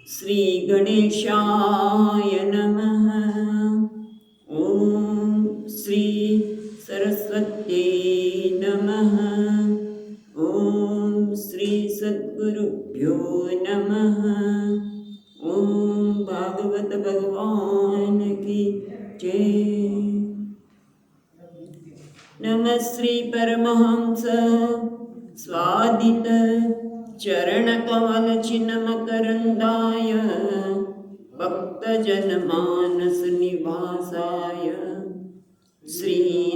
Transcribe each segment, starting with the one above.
श्री गणेशाय नमः। ओम श्री सरस्वत्यै नमः। ओम श्री सद्गुरुभ्यो नमः। ओम भागवत भगवान की जय। नमः श्री परमहंस स्वादित चरणकमल चिन्मकरन्दाय भक्तजनमानस निवासाय श्रीरामचन्द्राय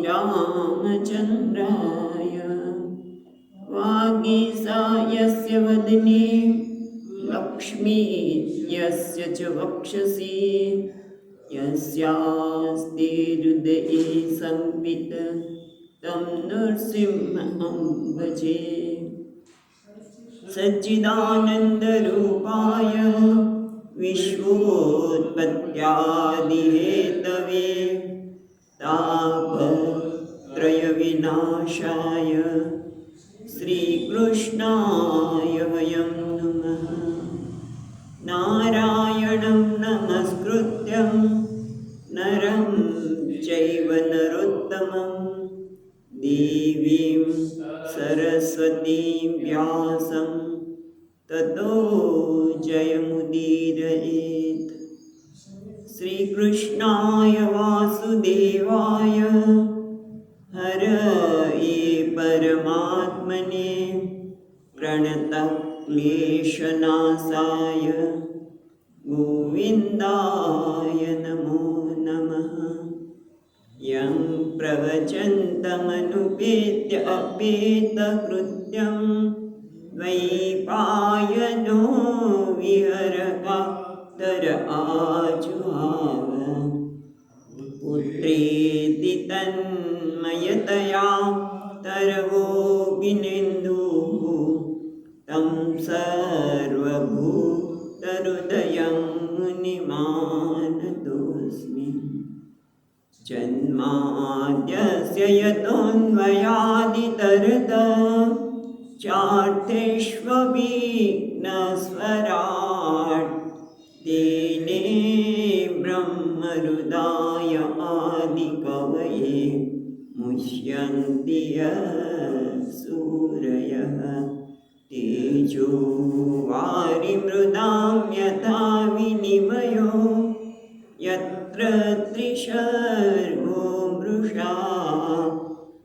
वागीसायस्य वदने लक्ष्मी यस्य च वक्षसि यस्यास्ते हृदये संवित् तं नृसिंहं भजे। सच्चिदानन्दरूपाय विश्वोत्पत्त्यादिहेतवे तापत्रयविनाशाय श्रीकृष्णाय वयं नमः। नारायणं नमस्कृत्यं नरं चैव नरोत्तमं देवीं सरस्वतीं व्यासं ततो जयमुदीरयेत्। श्रीकृष्णाय वासुदेवाय हरये परमात्मने प्रणतः क्लेशनाशाय गोविन्दाय नमो नमः। यं प्रवचन्तमनुपेत्य अपेतकृत्यं द्वैपायनो विहरकातर आजुहाव पुत्रेति तन्मयतया तरवोऽभिनेन्दुः तं सर्वभूतहृदयं मुनिमानतोऽस्मि। जन्माद्यस्य यतोऽन्वयादितरतः चार्थेष्वभिघ्नस्वराट् तेने ब्रह्महृदाय आदिकवये मुह्यन्ति सूरयः। तेजो वारिमृदां यथा विनिमयो यत्र त्रिसर्गो मृषा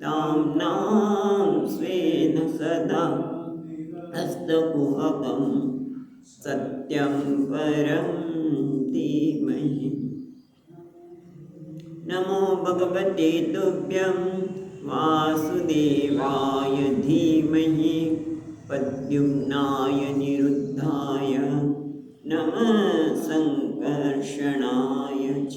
ताम्नां स्वेन सदा हस्तकुहकं सत्यं परं धीमहि। नमो भगवते तुभ्यं वासुदेवाय धीमहि प्रद्युम्नाय निरुद्धाय नमः संकर्षणाय च।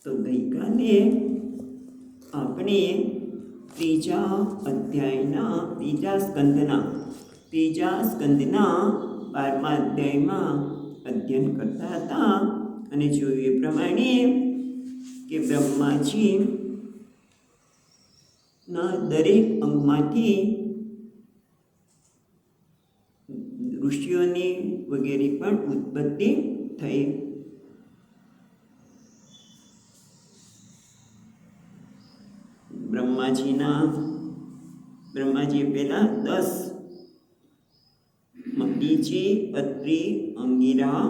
તો ગઈકાલે આપણે ત્રીજા અધ્યાયના ત્રીજા સ્કંદના 12મા અધ્યાયમાં અધ્યયન કરતા હતા અને જોયું એ પ્રમાણે કે બ્રહ્માજીના દરેક અંગમાંથી ઋષિઓની વગેરે પણ ઉત્પત્તિ થઈ. બ્રહ્માજીએ પહેલા 10 મરીચી, અત્રિ, અંગિરા,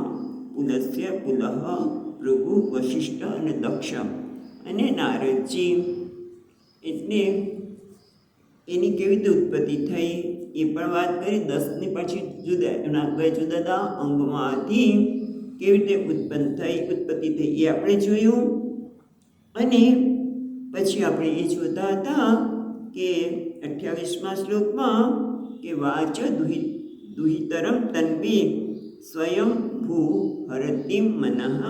પુલસ્ય, પુલહ, ભૃગુ, વશિષ્ઠ અને દક્ષ અને નારદજી, એટલે એની કેવી રીતે ઉત્પત્તિ થઈ એ પણ વાત કરી. 10ની પછી જુદા અંગમાંથી કેવી રીતે ઉત્પત્તિ થઈ એ આપણે જોયું. અને પછી આપણે એ જોતા હતા કે 28મા શ્લોકમાં કે વાચ દુહિતરમ તન્વી સ્વયં ભૂ હરતિમ મનઃ,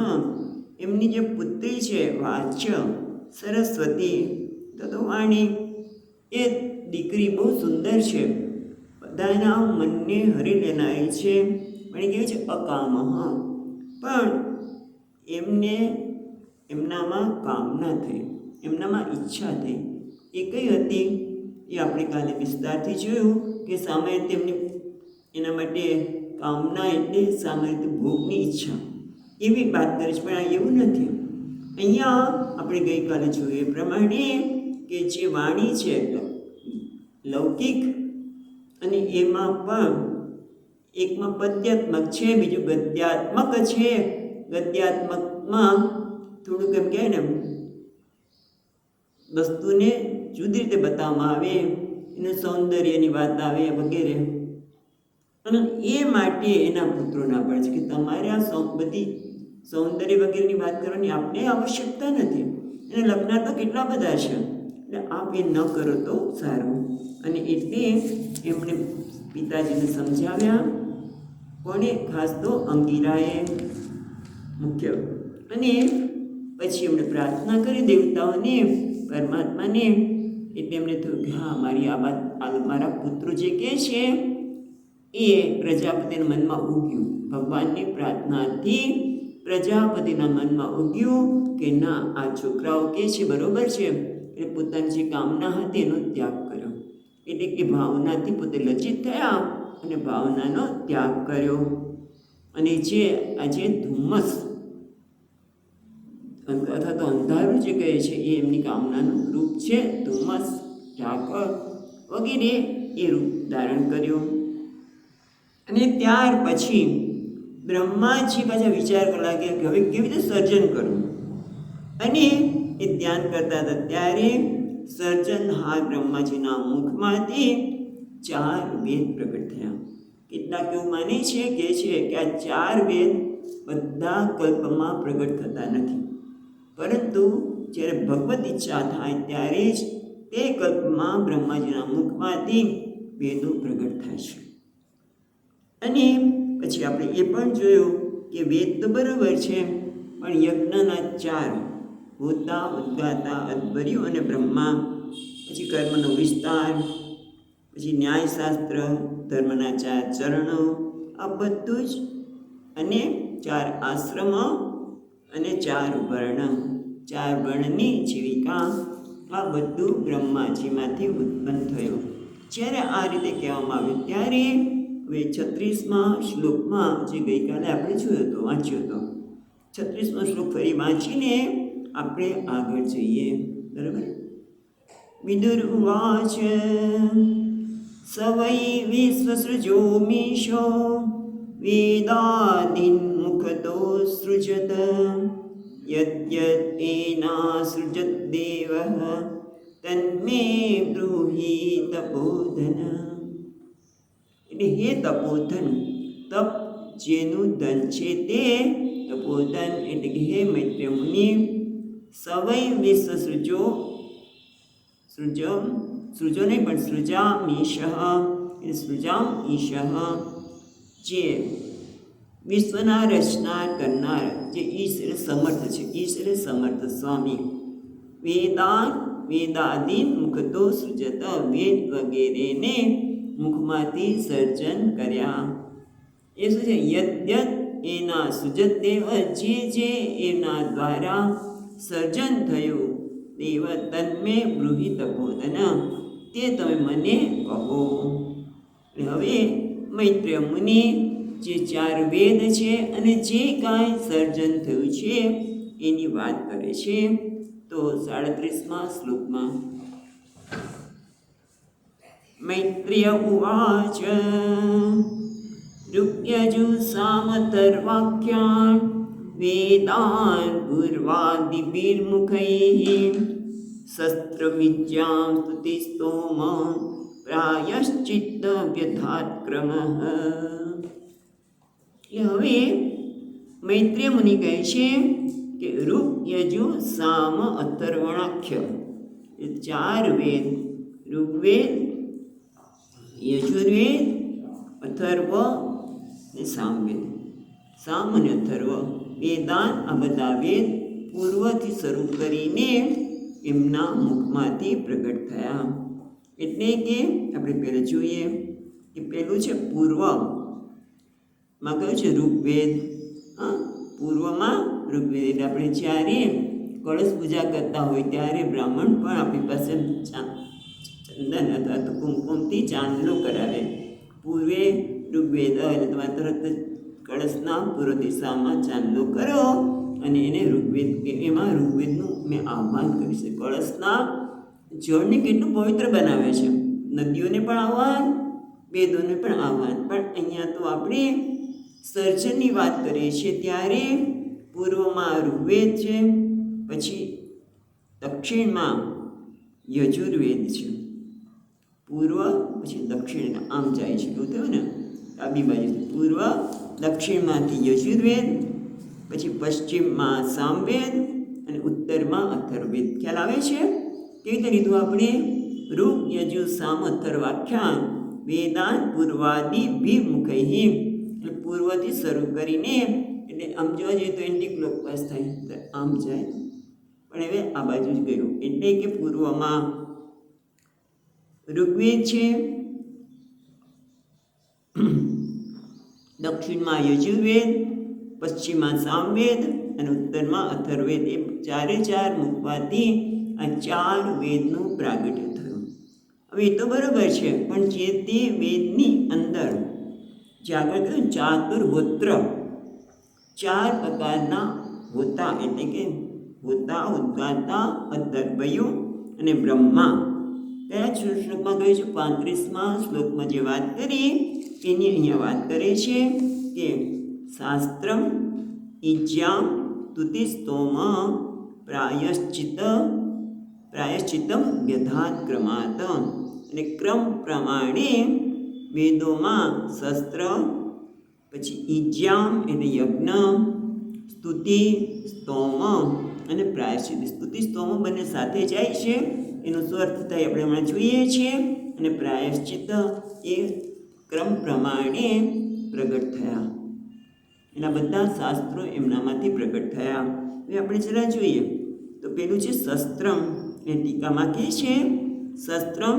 એમની જે પુત્રી છે વાચ્ય સરસ્વતી તત્વાણી, એ દીકરી બહુ સુંદર છે, બધાના મનને હરી લેનારી છે. પણ એ કેવી છે? અકામ. પણ એમને એમનામાં કામના થઈ, એમનામાં ઈચ્છા થઈ. એ કઈ હતી? એ આપણે કાલે વિસ્તારથી જોયું કે સામાન્ય તેમની એના માટે કામના એટલે સામાન્ય ભોગની ઈચ્છા, એવી વાત કરે છે. પણ આ એવું નથી. અહીંયા આપણે ગઈકાલે જોયું એ પ્રમાણે કે જે વાણી છે લૌકિક, અને એમાં પણ એકમાં પદ્યાત્મક છે, બીજું ગદ્યાત્મક છે. ગદ્યાત્મકમાં થોડુંક એમ કહે ને, વસ્તુને જુદી રીતે બતાવવામાં આવે, એનું સૌંદર્યની વાત આવે વગેરે. અને એ માટે એના પુત્રો ના પડે છે કે તમારે આ બધી સૌંદર્ય વગેરેની વાત કરવાની આપણે આવશ્યકતા નથી. એને લખના તો કેટલા બધા છે, એટલે આપ એ ન કરો તો સારું. અને એટલે એમણે પિતાજીને સમજાવ્યા. કોણે? ખાસ તો અંગીરાએ મુખ્ય. અને પછી એમણે પ્રાર્થના કરી દેવતાઓને, પરમાત્માને. એટલે એમને થયું કે હા, મારી આ વાત મારા પુત્રો જે કહે છે એ પ્રજાપતિના મનમાં ઉગ્યું. ભગવાનની પ્રાર્થનાથી પ્રજાપતિના મનમાં ઉગ્યું કે ના, આ છોકરાઓ કહે છે બરોબર છે. એટલે પોતાની જે કામના હતી એનો ત્યાગ કર્યો. એટલે કે ભાવનાથી પોતે લજ્જિત થયા અને ભાવનાનો ત્યાગ કર્યો. અને જે આજે ધુમ્મસ અથવા તો અંધારું જે કહે છે એ એમની કામનાનું રૂપ છે. ધુમ્મસ, ઝાકળ વગેરે એ રૂપ ધારણ કર્યું. અને ત્યાર પછી બ્રહ્માજી પાછા વિચાર કરવા લાગ્યા કે હવે કેવી રીતે સર્જન કરવું. અને એ ધ્યાન કરતા હતા ત્યારે સર્જનહાર બ્રહ્માજીના મુખમાંથી 4 વેદ પ્રગટ થયા. કેટલાક એવું માને છે કે આ 4 વેદ બધા કલ્પમાં પ્રગટ થતા નથી, પરંતુ જ્યારે ભગવત ઈચ્છા થાય ત્યારે જ તે કલ્પમાં બ્રહ્માજીના મુખમાંથી વેદો પ્રગટ થાય છે. અને પછી આપણે એ પણ જોયું કે વેદ તો બરાબર છે, પણ યજ્ઞના 4 હોતા, ઉદ્ગાતા, અધ્વર્યુ અને બ્રહ્મા. પછી કર્મનો વિસ્તાર, પછી ન્યાયશાસ્ત્ર, ધર્મના 4 ચરણો, આ બધું જ. અને 4 આશ્રમો અને 4 વર્ણ, 4 વર્ણની જીવિકા, આ બધું બ્રહ્માજીમાંથી ઉત્પન્ન થયું. જ્યારે આ રીતે કહેવામાં આવ્યું ત્યારે હવે 36મા શ્લોકમાં જે ગઈકાલે આપણે જોયો હતો, વાંચ્યો હતો, 36મો શ્લોક ફરી વાંચીને આપણે આગળ જઈએ. બરાબર? વિદુર ઉવાચ સ વૈ વિશ્વસૃજોમીશો વેદાદીન મુખતો સૃજત યદ્યત્એનાસૃજત દેવઃ તન્મે બ્રૂહિ તપોધન. એટલે હે તપોધન, તપ જેનું ધન છે તે તપોધન. એટલે કે હે મૈત્રેય મુનિ, સવૈ વિશ્વ સૃજો નહીં પણ સૃજામીશ, એટલે સૃજામ ઈશ, જે વિશ્વના રચના કરનાર, જે ઈશ્વર સમર્થ છે, ઈશ્વર સમર્થ સ્વામી. વેદાદીન મુખતો સૃજત, વેદ વગેરેને મુખમાંથી સર્જન કર્યા. એ શું છે? યદ્યત એના સૃજત દેવ, જે એના દ્વારા સર્જન થયું, દેવ તન્મે બ્રૂહિ તપોધન, તે તમે મને કહો. હવે મૈત્રેય મુનિ જે 4 વેદ છે અને જે કાંઈ સર્જન થયું છે એની વાત કરે છે. તો 37મા શ્લોકમાં મૈત્રેય ઉવાચ ऋग्यजुःसामथर्वाख्यान् वेदान् पूर्वादिभिर्मुखैः शस्त्रविद्यां स्तुतिस्तोम प्रायश्चित्त व्यथात्क्रमः. હવે મૈત્રેય મુનિ કહે છે કે ઋગ, યજુઃ, સામ, અથર્વણાખ્ય, એ 4 વેદ, ઋગ્વેદ, યજુર્વેદ, અથર્વ ને સામવેદ. સામ અને અથર્વ વેદાંત, આ બધા વેદ પૂર્વથી શરૂ કરીને એમના મુખમાંથી પ્રગટ થયા. એટલે કે આપણે પહેલાં જોઈએ કે પેલું છે પૂર્વમાં કયું છે ઋગ્વેદ. હા, પૂર્વમાં ઋગ્વેદ એટલે આપણે જ્યારે કળશ પૂજા કરતા હોય ત્યારે બ્રાહ્મણ પણ આપણી પાસે ચંદન અથવા તો કુમકુમથી ચાંદલો કરાવે. પૂર્વે ઋગ્વેદ એટલે તમારે તરત જ કળશના પૂર્વ દિશામાં ચાંદલો કરો અને એને ઋગ્વેદ એમાં ઋગ્વેદનું મેં આહ્વાન કર્યું છે. કળશના જળને કેટલું પવિત્ર બનાવે છે. નદીઓને પણ આહ્વાન, વેદોને પણ આહ્વાન. પણ અહીંયા તો આપણે સર્જનની વાત કરીએ છીએ ત્યારે પૂર્વમાં ઋગ્વેદ છે, પછી દક્ષિણમાં યજુર્વેદ છે. પૂર્વ પછી દક્ષિણ આમ જાય છે, એવું થયું ને. ડાબી બાજુ પૂર્વ દક્ષિણમાંથી યજુર્વેદ, પછી પશ્ચિમમાં સામવેદ અને ઉત્તરમાં અથર્વવેદ. ખ્યાલ આવે છે કેવી રીતે લીધું આપણે? ઋગ યજુર સામ અથર્વાખ્યાન વેદાન પૂર્વાદિ ભિમુખૈ. એટલે પૂર્વથી શરૂ કરીને એટલે આમ જોવા જઈએ તો એન્ટી ક્લોકવાઇઝ થાય, તો આમ જાય, પણ હવે આ બાજુ જ ગયું. એટલે કે પૂર્વમાં ઋગ્વેદ છે, દક્ષિણમાં યજુર્વેદ, પશ્ચિમમાં સામવેદ અને ઉત્તરમાં અથર્વવેદ. એ ચારે ચાર મૂકવાથી આ ચાર વેદનું પ્રાગટ્ય થયું. હવે એ તો બરાબર છે, પણ જે તે વેદની અંદર જે આગળ કહ્યું ચાતુર્હોત્ર, ચાર પ્રકારના હોતા એટલે કે હોતા, ઉદ્ગાતા, અથર્વયો અને બ્રહ્મા. કયા શ્લોકમાં કહ્યું છે? 35મા શ્લોકમાં જે વાત કરી એની અહીંયા વાત કરે છે કે શાસ્ત્રમ ઈજ્યામ તુતિસ્તોમ પ્રાયશ્ચિતમ વ્યધાત ક્રમાત. અને ક્રમ પ્રમાણે વેદોમાં શસ્ત્ર, પછી ઈજ્યામ એટલે યજ્ઞ, સ્તુતિ, સ્તોમ અને પ્રાયશ્ચિત. સ્તુતિ સ્તોમ બંને સાથે જાય છે, એનો શું અર્થ થાય આપણે હમણાં જોઈએ છીએ. અને પ્રાયશ્ચિત એ ક્રમ પ્રમાણે પ્રગટ થયા. એના બધા શાસ્ત્રો એમનામાંથી પ્રગટ થયા. હવે આપણે જરા જોઈએ તો પેલું છે શસ્ત્રમ. એ ટીકામાં કહે છે શસ્ત્રમ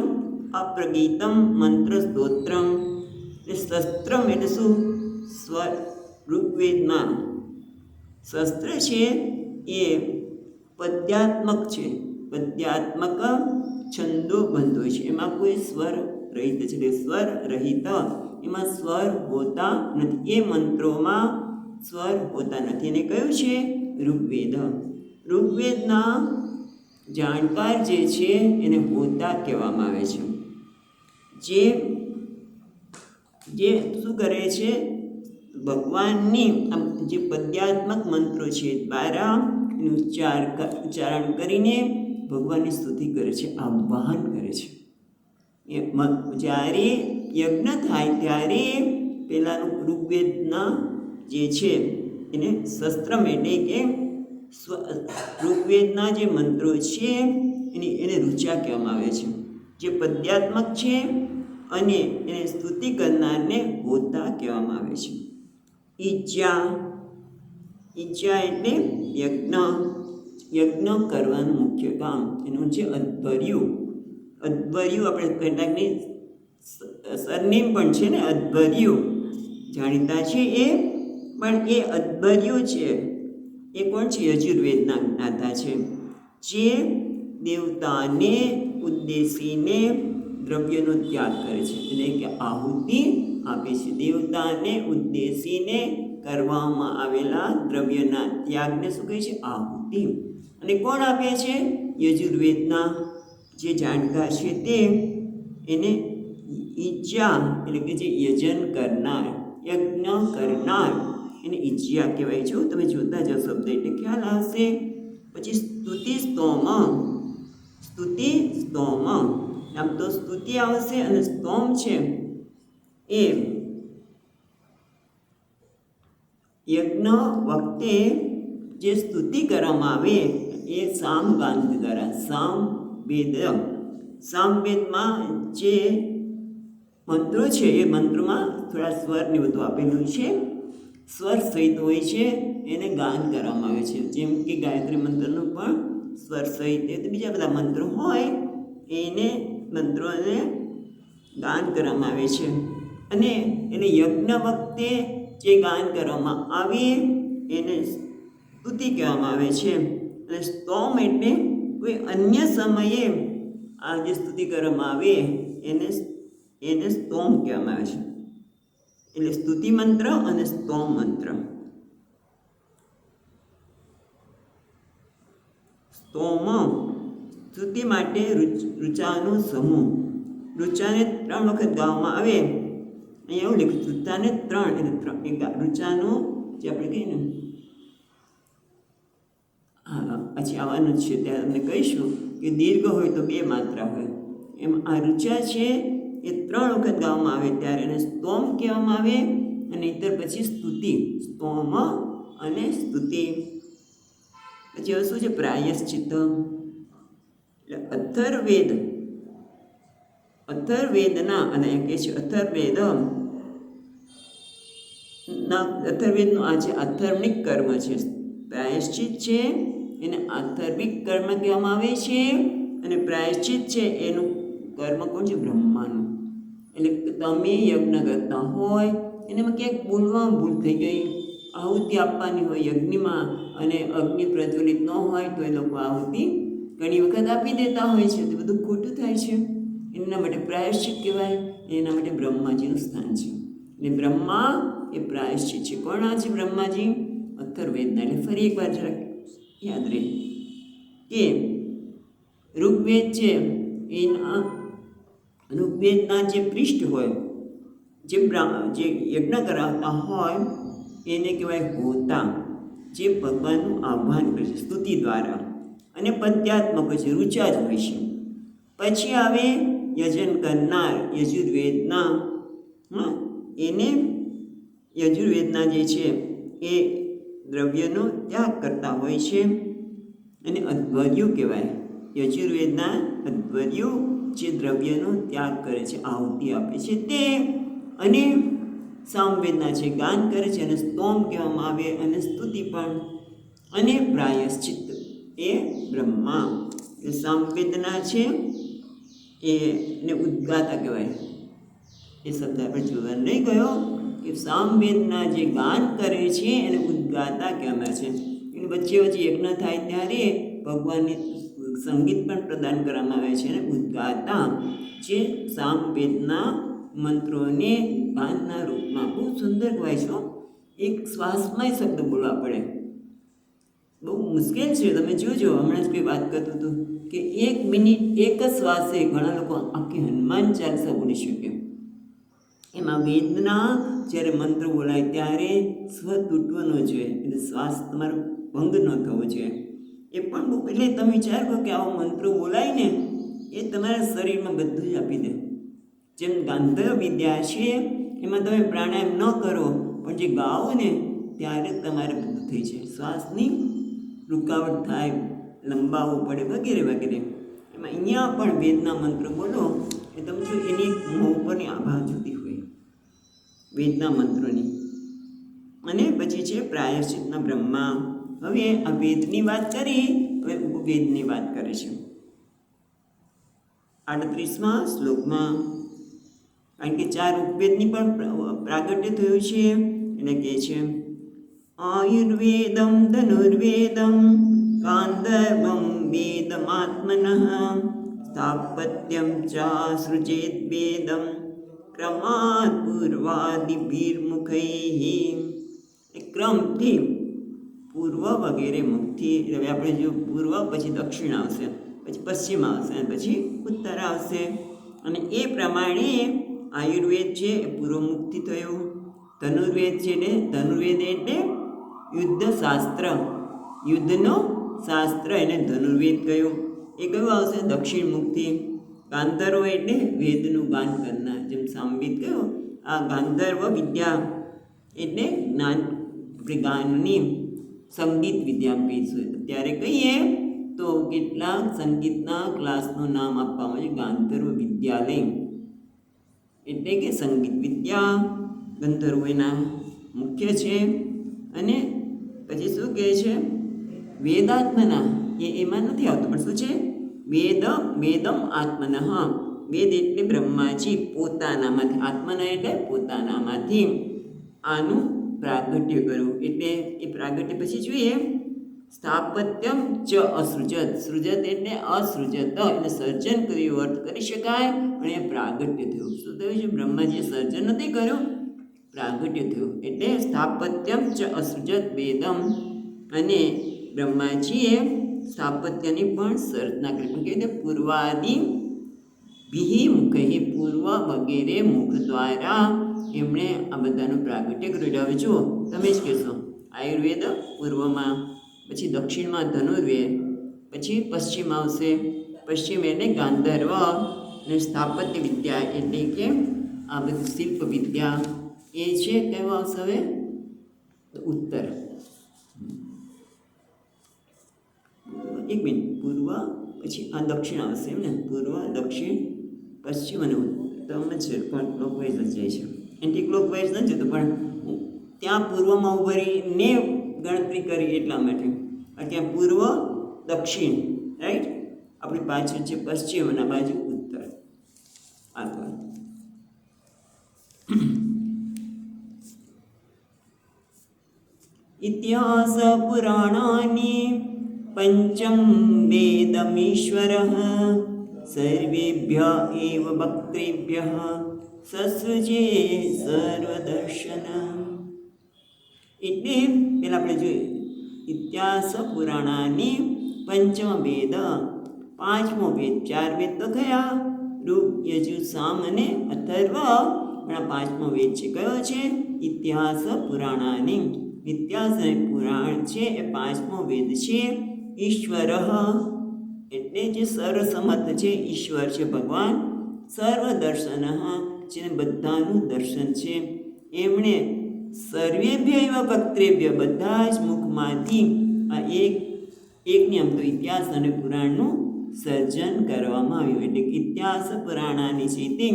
અપ્રગીતમ મંત્ર સ્તોત્રમ. એ શસ્ત્રમ એટલે શું? સ્વર. ઋગ્વેદમાં શસ્ત્ર છે એ પદ્યાત્મક છે. પદ્યાત્મક છંદોબદ્ધ હોય છે, એમાં કોઈ સ્વર રહિત છે. એટલે સ્વર રહિત એમાં સ્વર હોતા નથી. એ મંત્રોમાં સ્વર હોતા નથી. એને કયું છે? ઋગ્વેદ. ઋગ્વેદના જાણકાર જે છે એને હોતા કહેવામાં આવે છે. જે શું કરે છે? ભગવાનની જે પદ્યાત્મક મંત્રો છે દ્વારા એનું ઉચ્ચારણ કરીને ભગવાનની સ્તુતિ કરે છે, આહ્વાન કરે છે. જ્યારે યજ્ઞ થાય ત્યારે પેલાનું ઋગ્વેદના જે છે એને શસ્ત્રમ એટલે કે ઋગ્વેદના જે મંત્રો છે એને ઋચા કહેવામાં આવે છે. જે પદ્યાત્મક છે અને એને સ્તુતિ કરનારને હોતા કહેવામાં આવે છે. ઈજ્જા એટલે યજ્ઞ કરવાનું મુખ્ય કામ એનું છે અધ્વર્યું. આપણે કેટલાકની સરનેમ પણ છે ને અધ્વર્યું, જાણીતા છે એ. પણ એ અધ્વર્યું છે એ કોણ છે? યજુર્વેદના જ્ઞાતા છે, જે દેવતાને ઉદ્દેશીને દ્રવ્યનો ત્યાગ કરે છે, એટલે કે આહુતિ આપે છે. દેવતાને ઉદ્દેશીને કરવામાં આવેલા દ્રવ્યના ત્યાગને શું કહે છે? આહુતિ. અને કોણ આપે છે? યજુર્વેદના જે જાણકાર છે તે. એને ઈજ્યા એટલે કે જે યજન કરનાર, યજ્ઞ કરનાર એને ઈજ્યા કહેવાય છે. તમે જોતા જાઓ શબ્દ એટલે ખ્યાલ આવશે. પછી સ્તુતિ સ્તોમ. આમ તો સ્તુતિ આવશે અને સ્તોમ છે એ યજ્ઞ વખતે જે સ્તુતિ કરવામાં આવે એ સામગાન દ્વારા. સામવેદમાં જે મંત્રો છે એ મંત્રોમાં થોડા સ્વરને બધું આપેલું છે, સ્વર સહિત હોય છે, એને ગાન કરવામાં આવે છે. જેમ કે ગાયત્રી મંત્રનું પણ સ્વર સહિત, બીજા બધા મંત્રો હોય એને મંત્રોને ગાન કરવામાં આવે છે. અને એને યજ્ઞ વખતે જે ગાન કરવામાં આવે એને સ્તુતિ કહેવામાં આવે છે. અને સ્તોમ એટલે કોઈ અન્ય સમયે આ જે સ્તુતિ કરવામાં આવે એને સ્તોમ કહેવામાં આવે છે. એટલે સ્તુતિ મંત્ર અને સ્તોમ મંત્ર. સ્તોમ સ્તુતિ માટે ઋચાનો સમૂહ. ઋચાને 3 વખત ગાવામાં આવે. અહીંયા એવું લખ્યું ઋચાને 3 એટલે ઋચાનો જે આપણે કહીએ ને પછી આવવાનું છે ત્યારે તમને કહીશું કે દીર્ઘ હોય તો 2 માત્રા હોય. એમ આ ઋચા છે એ 3 વખત ગાવામાં આવે ત્યારે એને સ્તોમ કહેવામાં આવે. અને ઇતર પછી સ્તુતિ, સ્તોમ અને સ્તુતિ. પછી હવે શું છે પ્રાયશ્ચિત્ત. એટલે અથર્વેદના અને કહે છે અથર્વેદનું આ જે આધર્મિક કર્મ છે પ્રાયશ્ચિત છે એને આધર્મિક કર્મ કહેવામાં આવે છે. અને પ્રાયશ્ચિત છે એનું કર્મ કોણ છે બ્રહ્માનું. એટલે તમે યજ્ઞ કરતા હોય એનામાં ક્યાંક ભૂલ થઈ ગઈ, આહુતિ આપવાની હોય યજ્ઞમાં અને અગ્નિ પ્રજ્વલિત ન હોય તો એ લોકો આહુતિ ઘણી વખત આપી દેતા હોય છે. તો બધું ખોટું થાય છે. એના માટે પ્રાયશ્ચિત કહેવાય. એના માટે બ્રહ્માજીનું સ્થાન છે. એટલે બ્રહ્મા એ પ્રાયશ્ચિત છે. કોણ આ છે બ્રહ્માજી? અથર્વેદના. એટલે ફરી એકવાર જરાક યાદ રહે કે ઋગ્વેદ છે એના ઋગ્વેદના જે પૃષ્ઠ હોય જે યજ્ઞ કરાવતા હોય એને કહેવાય હોતા, જે ભગવાનનું આહ્વાન કરે છે સ્તુતિ દ્વારા. અને પદ્યાત્મક હોય છે, ઋચા જ હોય છે. પછી આવે યજન કરનાર યજુર્વેદના. એને યજુર્વેદના જે છે એ દ્રવ્યનો ત્યાગ કરતા હોય છે અને અધ્વર્યુ કહેવાય. યજુર્વેદના અધ્વર્યુ જે દ્રવ્યનો ત્યાગ કરે છે, આહુતિ આપે છે તે. અને સામવેદના છે ગાન કરે છે અને સ્તોમ કહેવામાં આવે અને સ્તુતિ પણ. અને પ્રાયશ્ચિત્ત એ બ્રહ્મા. એ સામવેદના છે એને ઉદ્ગાતા કહેવાય. એ શબ્દ આપણે જોવા નહીં ગયો કે સામવેદના જે ગાન કરે છે એને ઉદ્ગાતા કહેવામાં છે. એની વચ્ચે યજ્ઞ થાય ત્યારે ભગવાનને સંગીત પણ પ્રદાન કરવામાં આવે છે. અને ઉદ્ગાતા જે સામવેદના મંત્રોને ગાનના રૂપમાં બહુ સુંદર કહેવાય છે. એક શ્વાસમાં શબ્દ બોલવા પડે, બહુ મુશ્કેલ છે. તમે જોજો, હમણાં જ કોઈ વાત કરતું હતું કે 1 મિનિટ એક જ શ્વાસે ઘણા લોકો આખી હનુમાન ચાલીસા બોલી શકે. એમાં વેદના જ્યારે મંત્ર બોલાય ત્યારે સ્વ તૂટવો ન જોઈએ, એટલે શ્વાસ તમારો ભંગ ન થવો જોઈએ. એ પણ બહુ એટલે તમે વિચાર કરો કે આવો મંત્રો બોલાય ને એ તમારા શરીરમાં બધું જ આપી દે. જેમ ગાંધર્વ વિદ્યા છે એમાં તમે પ્રાણાયામ ન કરો પણ જે ગાઓ ને ત્યારે તમારે બધું થઈ જાય. શ્વાસની રૂકાવટ થાય, લંબાવવો પડે વગેરે વગેરે. એમાં અહીંયા પણ વેદના મંત્ર બોલો એ તમે જો એની મોં ઉપરની આભા જુદી હોય વેદના મંત્રોની. અને પછી છે પ્રાયશ્ચિતના બ્રહ્મા. હવે આ વેદની વાત કરી, હવે ઉપવેદની વાત કરે છે 38મા શ્લોકમાં. કારણ કે 4 ઉપવેદની પણ પ્રાગટ્ય થયું છે. એને કહે છે આયુર્વેદમ ધનુર્વેદમ ગાંધર્વમ વેદમાત્મનઃ સ્થાપત્યમ ચાસૃજેત વેદમ ક્રમાત પૂર્વાદિભિર્મુખૈઃ. એ ક્રમથી પૂર્વ વગેરે મુખથી. હવે આપણે જો પૂર્વ પછી દક્ષિણ આવશે, પછી પશ્ચિમ આવશે અને પછી ઉત્તર આવશે. અને એ પ્રમાણે આયુર્વેદ છે એ પૂર્વમુખથી થયું. ધનુર્વેદ છે એટલે ધનુર્વેદ એટલે યુદ્ધ શાસ્ત્ર, યુદ્ધનો શાસ્ત્ર એને ધનુર્વેદ કહ્યું. એ કયું આવશે? દક્ષિણ મુખથી. ગાંધર્વ એટલે વેદનું ગાન કરનાર. જેમ સામવેદ કહ્યું આ ગાંધર્વ વિદ્યા એટલે જ્ઞાન, આપણે ગાનની સંગીત વિદ્યા કહીશું. અત્યારે કહીએ તો કેટલાક સંગીતના ક્લાસનું નામ આપવામાં આવે છે ગાંધર્વ વિદ્યાલય, એટલે કે સંગીત વિદ્યા ગંધર્વ એના મુખ્ય છે. અને પછી શું કહે છે? વેદાત્મના, એમાં નથી આવતું પણ શું છે? વેદમ આત્મનઃ. વેદ એટલે બ્રહ્માજી પોતાનામાંથી, આત્માના એટલે પોતાનામાંથી આનું પ્રાગટ્ય કર્યું. એટલે એ પ્રાગટ્ય પછી જોઈએ સ્થાપત્યમ ચ અસૃજત. સૃજત એટલે અસૃજત, એટલે સર્જન કર્યું અર્થ કરી શકાય. અને પ્રાગટ્ય થયું. શું થયું છે? બ્રહ્માજીએ સર્જન નથી કર્યું, પ્રાગટ્ય થયું. એટલે સ્થાપત્યમ ચ અસૃજત વેદમ. અને બ્રહ્માજીએ સ્થાપત્યની પણ સર્જના કરી. પણ કેવી રીતે? પૂર્વાદિ વિહિ મુખે, પૂર્વ વગેરે મુખ દ્વારા એમણે આ બધાનું પ્રાગટ્ય કર્યું. હવે જુઓ, તમે જ કહેશો આયુર્વેદ પૂર્વમાં, પછી દક્ષિણમાં ધનુર્વેદ, પછી પશ્ચિમ આવશે. પશ્ચિમ એટલે ગાંધર્વ, અને સ્થાપત્ય વિદ્યા એટલે કે આ બધી શિલ્પ વિદ્યા એ છે. કયો આવશે હવે? ઉત્તર. એક મિનિટ, પૂર્વ પછી આ દક્ષિણ આવશે એમ ને? પૂર્વ, દક્ષિણ, પશ્ચિમ અને ઉત્તમ જ છે, પણ ક્લોકવાઇઝ જ જાય છે. એન્ટી ક્લોકવાઇઝ નથી જતું, પણ ત્યાં પૂર્વમાં ઉભરીને ગણતરી કરી એટલા માટે. ત્યાં પૂર્વ, દક્ષિણ, રાઈટ. આપણી પાછળ છે પશ્ચિમ અને બાજુ ઉત્તર. આગળ ઇતિહાસ પુરાણાની પંચમ વેદમીશ્વરઃ સર્વેભ્ય એવ ભક્તેભ્ય સસૃજે સર્વદર્શન. એટલે પેલા આપણે જોઈએ ઇતિહાસ પુરાણાની પંચમ વેદ, પાંચમો વેદ. ચાર વેદ તો થયા, ઋગ, યજુર, સામ અને અથર્વ. પણ આ પાંચમો વેદ છે. કયો છે? ઇતિહાસ પુરાણાની. ઇતિહાસ અને પુરાણ છે એ પાંચમો વેદ છે. ઈશ્વર એટલે જે સર્વસમર્થ છે, ઈશ્વર છે ભગવાન. સર્વદર્શન, જેને બધાનું દર્શન છે. એમણે સર્વેભ્ય એવ ભક્તેભ્ય, બધા જ મુખમાંથી આ એકની આમ તો ઇતિહાસ અને પુરાણનું સર્જન કરવામાં આવ્યું. એટલે ઇતિહાસ પુરાણાની છે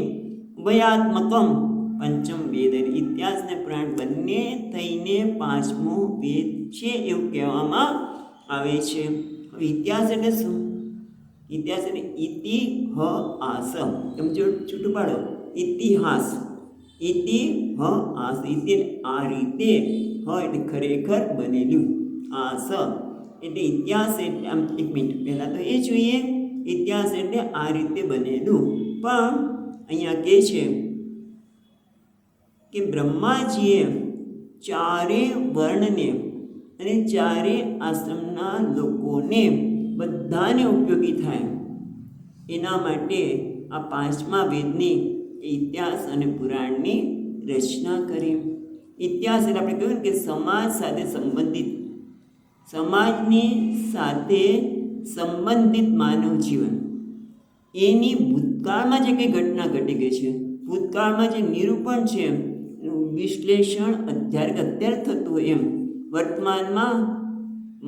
ઉભયાત્મકમ પંચમ વેદ. ઇતિહાસ અને પુરાણ બંને થઈને પાંચમો વેદ છે એવું કહેવામાં આવે છે. હવે ઇતિહાસ એટલે શું? ઇતિહાસ એટલે ઇતિહાસ. તમે જો છૂટું પાડો, ઇતિહાસ, ઇતિહાસ. ઇતિ આ રીતે, હ એટલે ખરેખર બનેલું, આસ એટલે ઇતિહાસ. એટલે આમ એક મિનિટ પહેલાં તો એ જોઈએ, ઇતિહાસ એટલે આ રીતે બનેલું. પણ અહીંયા કહે છે કે બ્રહ્માજીએ ચારે વર્ણને અને ચારે આશ્રમના લોકોને બધાને ઉપયોગી થાય એના માટે આ પાંચમા વેદની ઇતિહાસ અને પુરાણની રચના કરી. ઇતિહાસ એટલે આપણે કહ્યું કે સમાજ સાથે સંબંધિત, સમાજની સાથે સંબંધિત માનવ જીવન, એની ભૂતકાળમાં જે કંઈ ઘટના ઘટી ગઈ છે, ભૂતકાળમાં જે નિરૂપણ છે, વિશ્લેષણ અત્યારે થતું હોય એમ વર્તમાનમાં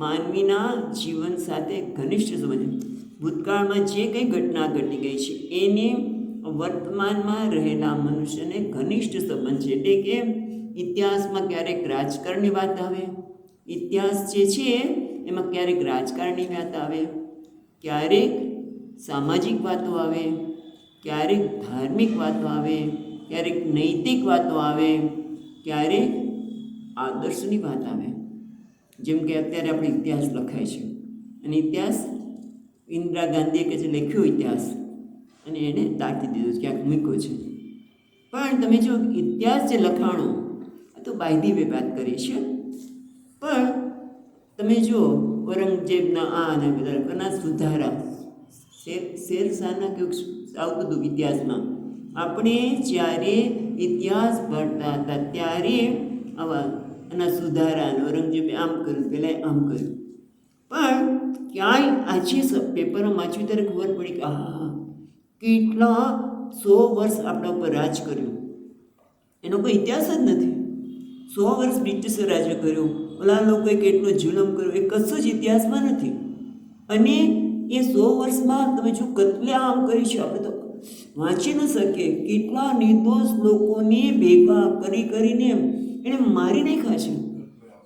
માનવીના જીવન સાથે ઘનિષ્ઠ સંબંધ. ભૂતકાળમાં જે કંઈ ઘટના ઘટી ગઈ છે એને વર્તમાનમાં રહેલા મનુષ્યને ઘનિષ્ઠ સંબંધ છે. એટલે કે ઇતિહાસમાં ક્યારેક રાજકારણની વાત આવે, ઇતિહાસ જે છે એમાં ક્યારેક રાજકારણની વાત આવે, ક્યારેક સામાજિક વાતો આવે, ક્યારેક ધાર્મિક વાતો આવે, ક્યારેક નૈતિક વાતો આવે, ક્યારેક આદર્શની વાત આવે. જેમ કે અત્યારે આપણે ઇતિહાસ લખાય છે, અને ઇતિહાસ ઇન્દિરા ગાંધીએ કે જે લખ્યો ઇતિહાસ અને એને દાટી દીધો, ક્યાંક મૂક્યો છે. પણ તમે જો ઇતિહાસ જે લખાણો તો બાયધી વે વાત કરી છે, પણ તમે જો ઔરંગઝેબના આ અને બધા સુધારા, શેરશાહના કેવું આવતું હતું ઇતિહાસમાં. આપણે જ્યારે ઇતિહાસ ભણતા હતા ત્યારે આવા એના સુધારા, ઔરંગઝેબે આમ કર્યું, પહેલાં આમ કર્યું. પણ ક્યાંય આજે પેપરમાં વાંચ્યું ત્યારે ખબર પડી કે હા કેટલા 100 વર્ષ આપણા ઉપર રાજ કર્યું, એનો કોઈ ઇતિહાસ જ નથી. 100 વર્ષ બ્રિટિશે રાજ કર્યું, ઓલા લોકોએ કેટલો જુલમ કર્યો, એ કશું જ ઇતિહાસમાં નથી. અને એ 100 વર્ષમાં તમે જો કતલેઆમ કરી છે, આપણે તો વાંચી ન શકીએ. કેટલા નિર્દોષ લોકોને ભેગા કરીને એણે મારી નાખ્યા છે,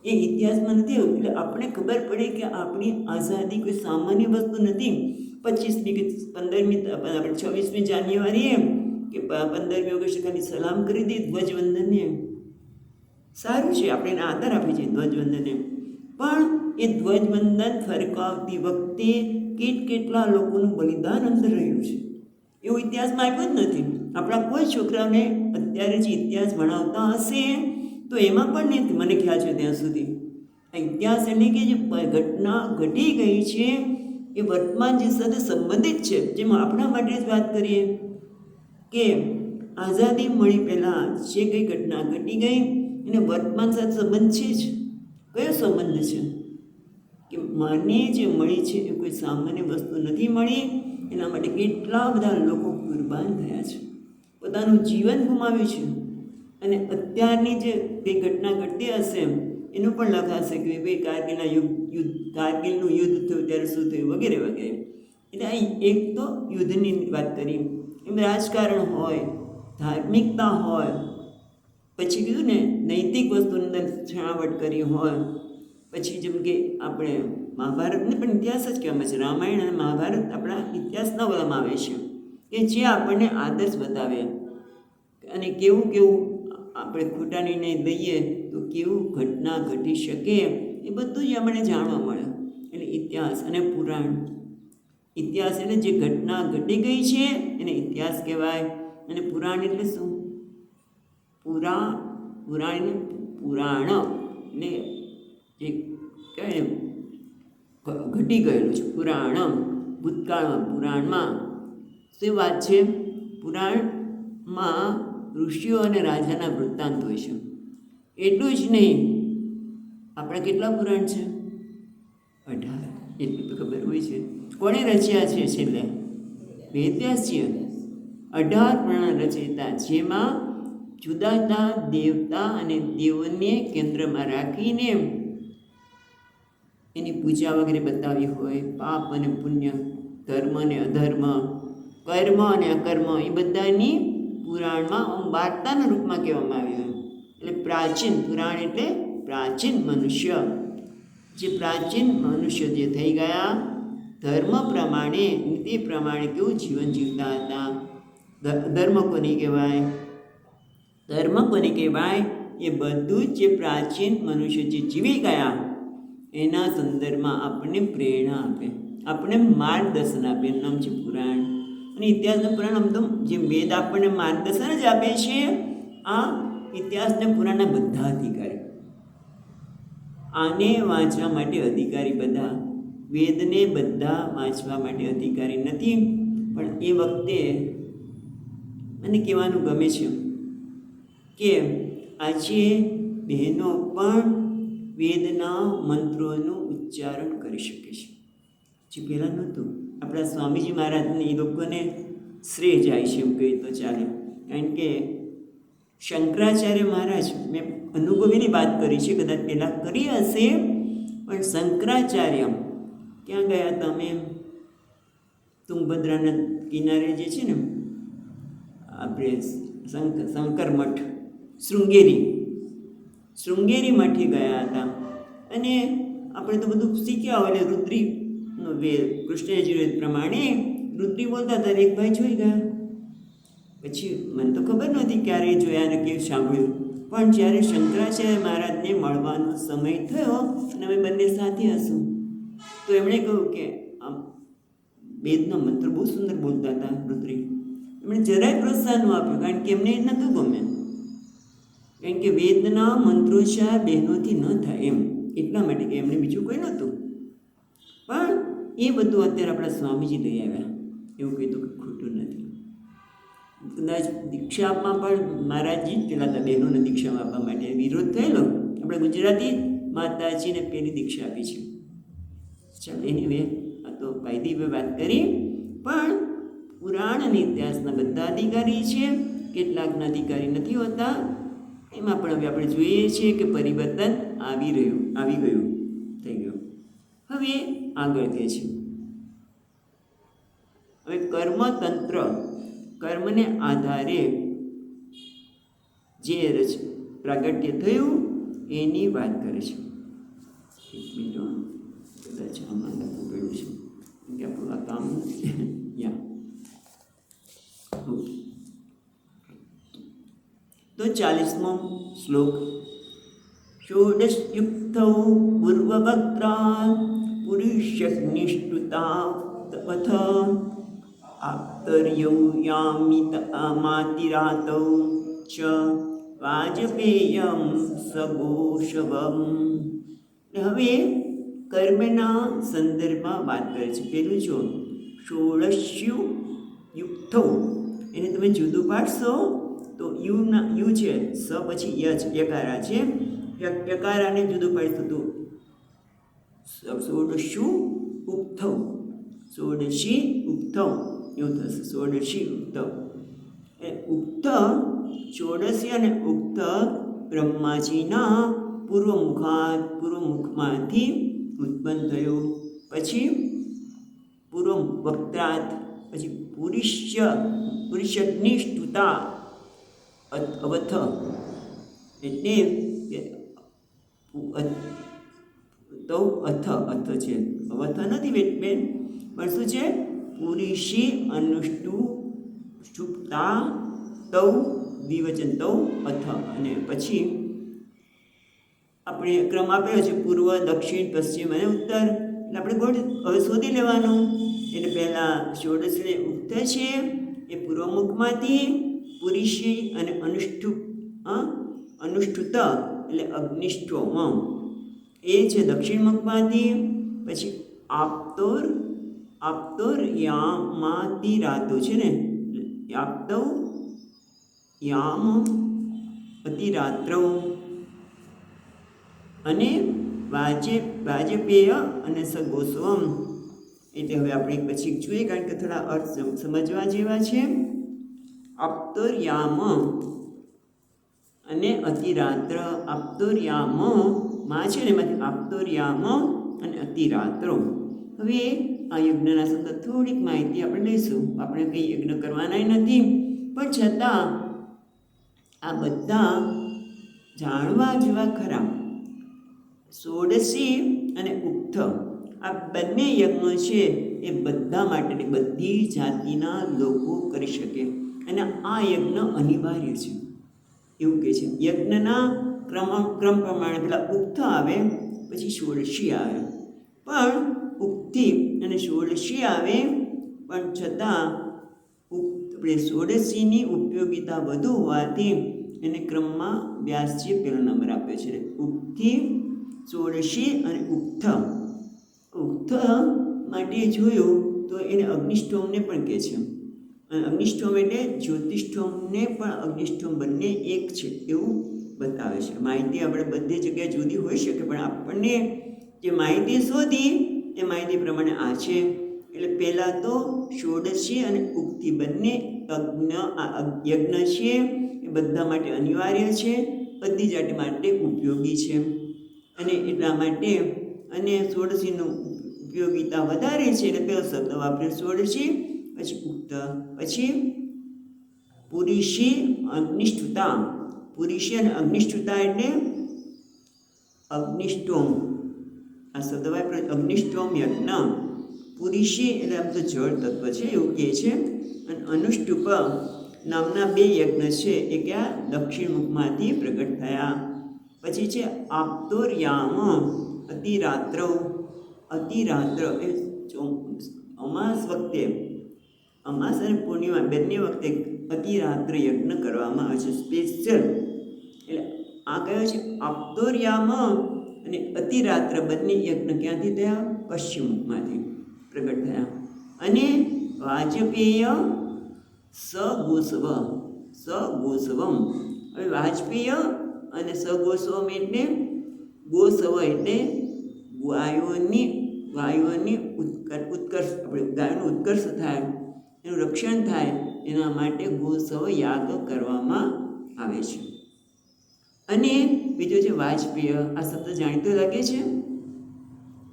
એ ઇતિહાસમાં નથી. એટલે આપણે ખબર પડે કે આપણી આઝાદી કોઈ સામાન્ય વસ્તુ નથી, 25મી કે 15મી આપણે 26મી જાન્યુઆરી એમ કે 15મી ઓગસ્ટ ખાલી સલામ કરી દઈએ ધ્વજવંદનને, સારું છે, આપણે એને આદર આપીએ છીએ ધ્વજવંદનને. પણ એ ધ્વજવંદન ફરકાવતી વખતે કેટલા લોકોનું બલિદાન અંદર રહ્યું છે એવું ઇતિહાસમાં આપ્યું જ નથી. આપણા કોઈ છોકરાઓને અત્યારે જે ઇતિહાસ ભણાવતા હશે તો એમાં પણ નથી, મને ખ્યાલ છે ત્યાં સુધી. આ ઇતિહાસ એટલે કે જે ઘટના ઘટી ગઈ છે એ વર્તમાન જે સાથે સંબંધિત છે. જેમ આપણા માટે જ વાત કરીએ કે આઝાદી મળી પહેલાં જે કંઈ ઘટના ઘટી ગઈ એને વર્તમાન સાથે સંબંધ છે જ. કયો સંબંધ છે કે મને જે મળી છે એ કોઈ સામાન્ય વસ્તુ નથી મળી, એના માટે કેટલા બધા લોકો કુરબાન થયા છે, પોતાનું જીવન ગુમાવ્યું છે. અને અત્યારની જે કંઈ ઘટના ઘટતી હશે એનું પણ લખાશે કે ભાઈ કારગિલનું યુદ્ધ થયું ત્યારે શું થયું વગેરે વગેરે. એટલે અહીં એક તો યુદ્ધની વાત કરી, એમ રાજકારણ હોય, ધાર્મિકતા હોય, પછી કીધું ને નૈતિક વસ્તુની અંદર છણાવટ કરી હોય, પછી જેમ કે આપણે મહાભારતને પણ ઇતિહાસ જ કહેવામાં છે. રામાયણ અને મહાભારત આપણા ઇતિહાસના વલણમાં આવે છે કે જે આપણને આદર્શ બતાવે અને કેવું કેવું આપણે ખોટા નિર્ણય લઈએ તો કેવું ઘટના ઘટી શકે એ બધું જ આપણને જાણવા મળે. એટલે ઇતિહાસ અને પુરાણ, ઇતિહાસ એટલે જે ઘટના ઘટી ગઈ છે એને ઇતિહાસ કહેવાય. અને પુરાણ એટલે શું? પુરાણ એટલે જે કહેવાય ને ઘટી ગયેલું છે. પુરાણમ ભૂતકાળમાં, પુરાણમાં શું વાત છે? પુરાણમાં ઋષિઓ અને રાજાના વૃત્તાંત હોય છે. એટલું જ નહીં, આપણા કેટલા પુરાણ છે? 18. એટલું તો ખબર હોય છે. કોણે રચ્યા છે? છેલ્લે વેદવ્યાસજીએ 18 પુરાણ રચયિતા, જેમાં જુદા જુદા દેવતા અને દેવોને કેન્દ્રમાં રાખીને એની પૂજા વગેરે બતાવી હોય, પાપ અને પુણ્ય, ધર્મ અને અધર્મ, કર્મ અને અકર્મ, એ બધાની પુરાણમાં વાર્તાના રૂપમાં કહેવામાં આવ્યું. એટલે પ્રાચીન પુરાણ એટલે પ્રાચીન મનુષ્ય, જે પ્રાચીન મનુષ્ય જે થઈ ગયા ધર્મ પ્રમાણે, નીતિ પ્રમાણે કેવું જીવન જીવતા હતા. ધર્મ કોને કહેવાય? ધર્મ કોને કહેવાય? એ બધું જ જે પ્રાચીન મનુષ્ય જે જીવી ગયા એના સંદર્ભમાં આપણને પ્રેરણા આપે, આપણને માર્ગદર્શન આપે. એનું નામ છે પુરાણ. અને ઇતિહાસના પુરાણ આમ તો જે વેદ આપણને માર્ગદર્શન જ આપે છે, આ ઇતિહાસના પુરાણના બધા અધિકારી, આને વાંચવા માટે અધિકારી બધા, વેદને બધા વાંચવા માટે અધિકારી નથી. પણ એ વખતે મને કહેવાનું ગમે છે કે આજે બહેનો પણ વેદના મંત્રોનું ઉચ્ચારણ કરી શકે છે, જે પહેલાં નહોતું. આપણા સ્વામીજી મહારાજને એ લોકોને શ્રેય જાય છે એમ કહીએ તો ચાલે. કારણ કે શંકરાચાર્ય મહારાજ, મેં અનુભવીની વાત કરી છે, કદાચ પહેલાં કરી હશે, પણ શંકરાચાર્ય ક્યાં ગયા? તમે તુંગભદ્રાના કિનારે જે છે ને આપણે શંકર મઠ, શૃંગેરી મઠે ગયા હતા. અને આપણે તો બધું શીખ્યા હોય, એટલે રુદ્રીનો વેદ, કૃષ્ણયજુર્વેદ પ્રમાણે રુદ્રી બોલતા હતા. એક ભાઈ જોઈ ગયા. પછી મને તો ખબર નહોતી ક્યારે જોયા ને કેવું સાંભળ્યું, પણ જ્યારે શંકરાચાર્ય મહારાજને મળવાનો સમય થયો અને અમે બંને સાથે હશું, તો એમણે કહ્યું કે આમ વેદનો મંત્ર બહુ સુંદર બોલતા હતા રુદ્રી. એમણે જરાય પ્રોત્સાહન આપ્યું, કારણ કે એમને એ નહોતું ગમે. કારણ કે વેદના મંત્રોચ્ચાર બહેનોથી ન થાય એમ, એટલા માટે કે એમને બીજું કોઈ નહોતું. પણ એ બધું અત્યારે આપણા સ્વામીજી લઈ આવ્યા, એવું કીધું કે ખોટું નથી. કદાચ દીક્ષા આપવા પણ મહારાજજી જ પહેલાં હતા બહેનોને દીક્ષા આપવા માટે વિરોધ થયેલો. આપણે ગુજરાતી માતાજીને પહેલી દીક્ષા આપી છે. ચાલો એની વે આ તો કાયદી વાત કરી. પણ પુરાણ અને ઇતિહાસના બધા અધિકારી છે, કેટલાકના અધિકારી નથી હોતા. એમાં પણ હવે આપણે જોઈએ છીએ કે પરિવર્તન આવી ગયું થઈ ગયું. હવે આગળ કહે છે, હવે કર્મતંત્ર, કર્મને આધારે જે પ્રાગટ્ય થયું એની વાત કરે છે. એક મિનિટ, કદાચ આમાં લખવું પડ્યું છે. કે આપણું આ કામ નથી યા તો 40મો શ્લોક ષોડશયુક્તૌ પૂર્વવક્ત્રા પુરુષનિષ્ઠુતા તપથ આપ્તર્યૌ યામિત માતિરાતૌ ચ વાજપેયમ સગોષવમ. હવે કર્મના સંદર્ભમાં વાત કરે છે. પેલું જો ષોડશ્યુ યુક્તો, એને તમે જુદું પાડશો તો યુ છે, સ પછી ય છે, યકારા છે. યકારાને જુદું પાડીશું તો ષોડશ્યુ ઉક્તૌ, ષોડશી ઉક્તૌ એવું થશે. ષોડશી ઉક્તૌ ઉક્ત ષોડશી અને ઉક્ત બ્રહ્માજીના પૂર્વમુખમાંથી ઉત્પન્ન થયું. પછી પૂર્વ વક્ત્રાત, પછી પુરુષનિષ્ઠુતા અવથ, એટલે તો અથ છે, અવથ નથી બેન, પણ શું છે? પુરુષી અનુષ્ઠુતા તૌ દ્વિવચન તૌ અથ. અને પછી આપણે ક્રમ આપેલો છે પૂર્વ, દક્ષિણ, પશ્ચિમ અને ઉત્તર. એટલે આપણે ગોળ હવે શોધી લેવાનું. એટલે પહેલાં ષોડશને ઉક્ત છે એ પૂર્વમુખમાંથી, પુરુષી અને અનુષ્ઠુત એટલે અગ્નિષ્ઠોમ એ છે દક્ષિણ મુખમાંથી. પછી આપતોર યામાતી રાતો છે ને, આપતૌ યામ અતિરાત્રૌ. અને વાજપેય અને સગોસ્વમ. એટલે હવે આપણે પછી જોઈએ, કારણ કે થોડા અર્થ સમજવા જેવા છે. આપતોર્યામ અને અતિરાત્ર. આપતોર્યામ માં છે ને, એમાંથી આપતોર્યામ અને અતિરાત્રો. હવે આ યજ્ઞના સંદર્ભ થોડીક માહિતી આપણે લઈશું. આપણે કંઈ યજ્ઞ કરવાના નથી, પણ છતાં આ બધા જાણવા જેવા ખરા. ષોડશી અને ઉક્ત આ બંને યજ્ઞો છે એ બધા માટે, બધી જાતિના લોકો કરી શકે. અને આ યજ્ઞ અનિવાર્ય છે એવું કહે છે. યજ્ઞના ક્રમ પ્રમાણે પેલા ઉક્ત આવે, પછી ષોડશી આવે. પણ ઉક્તિ અને ષોડશી આવે, પણ છતાં આપણે ષોડશીની ઉપયોગિતા વધુ હોવાથી એને ક્રમમાં વ્યાસજીએ પહેલો નંબર આપ્યો છે. ઉક્તિ, ષોડશી અને ઉક્ત. ઉક્ત માટે જોયું તો એને અગ્નિષ્ઠોમને પણ કહે છે. અગ્નિષ્ઠોમ એટલે જ્યોતિષ્ઠોમને પણ અગ્નિષ્ઠોમ બંને એક છે એવું બતાવે છે. માહિતી આપણે બધી જગ્યાએ જુદી હોઈ શકે, પણ આપણને જે માહિતી શોધી એ માહિતી પ્રમાણે આ છે. એટલે પહેલાં તો ષોડશી અને ઉક્તિ બંને યજ્ઞ છે એ બધા માટે અનિવાર્ય છે, બધી જાતિ માટે ઉપયોગી છે. અને એટલા માટે અને ષોડશીનું ઉપયોગિતા વધારે છે, એટલે પહેલો શબ્દ વાપરે ષોડશી, પછી ઉક્ત, પછી પુરુષી અગ્નિષ્ઠુતા. પુરુષી અને અગ્નિષ્ઠુતા એટલે અગ્નિષ્ઠોમ, આ શબ્દ વાપરે અગ્નિષ્ઠોમ યજ્ઞ. પુરુષી એટલે આમ તો જળ તત્વ છે એવું કહે છે. અને અનુષ્ઠુપ નામના બે યજ્ઞ છે એ ક્યાં દક્ષિણ મુખમાંથી પ્રગટ થયા. પછી છે આપતોર્યામ અતિરાત્ર. અતિરાત્ર એ અમાસ વખતે, અમાસ અને પૂર્ણિમા બંને વખતે અતિરાત્ર યજ્ઞ કરવામાં આવે છે સ્પેશિયલ. એટલે આ કયો છે આપતોર્યામ અને અતિરાત્ર બંને યજ્ઞ ક્યાંથી થયા? પશ્ચિમ મુખમાંથી પ્રગટ થયા. અને વાજપેય સગોસ્વમ. હવે વાજપેય અને સગોસ્વમ એટલે ગોસવ એટલે ગાયોની ઉત્કર્ષ, આપણે ગાયોનું ઉત્કર્ષ થાય, એનું રક્ષણ થાય, એના માટે ગોસવ યાગ કરવામાં આવે છે. અને બીજો છે વાજપેય. આ શબ્દ જાણીતો લાગે છે,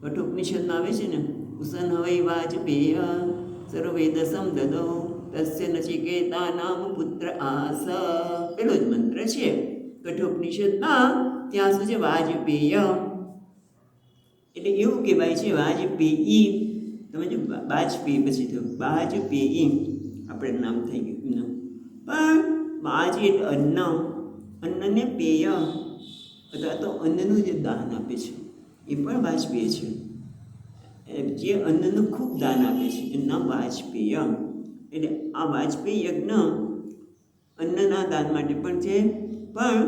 કઠોપનિષદમાં આવે છે ને, ઉસન હવૈ વાજપેય સર્વવેદસમ દદો તસ્ય નચિકેતા નામ પુત્ર આસ. પેલો જ મંત્ર છે કઠોપનિષદમાં. ત્યાં સુધી વાજપેય એટલે એવું કહેવાય છે વાજપેયી, તમે જો બાજપેયી પછી થયું બાજપેયી આપણે નામ થઈ ગયું. પણ બાજ એટલે અન્ન, અન્નને પેય અથવા તો અન્નનું જે દાન આપે છે એ પણ વાજપેય છે. જે અન્નનું ખૂબ દાન આપે છે એનું નામ વાજપેય. એટલે આ વાજપેયી યજ્ઞ અન્નના દાન માટે પણ છે, પણ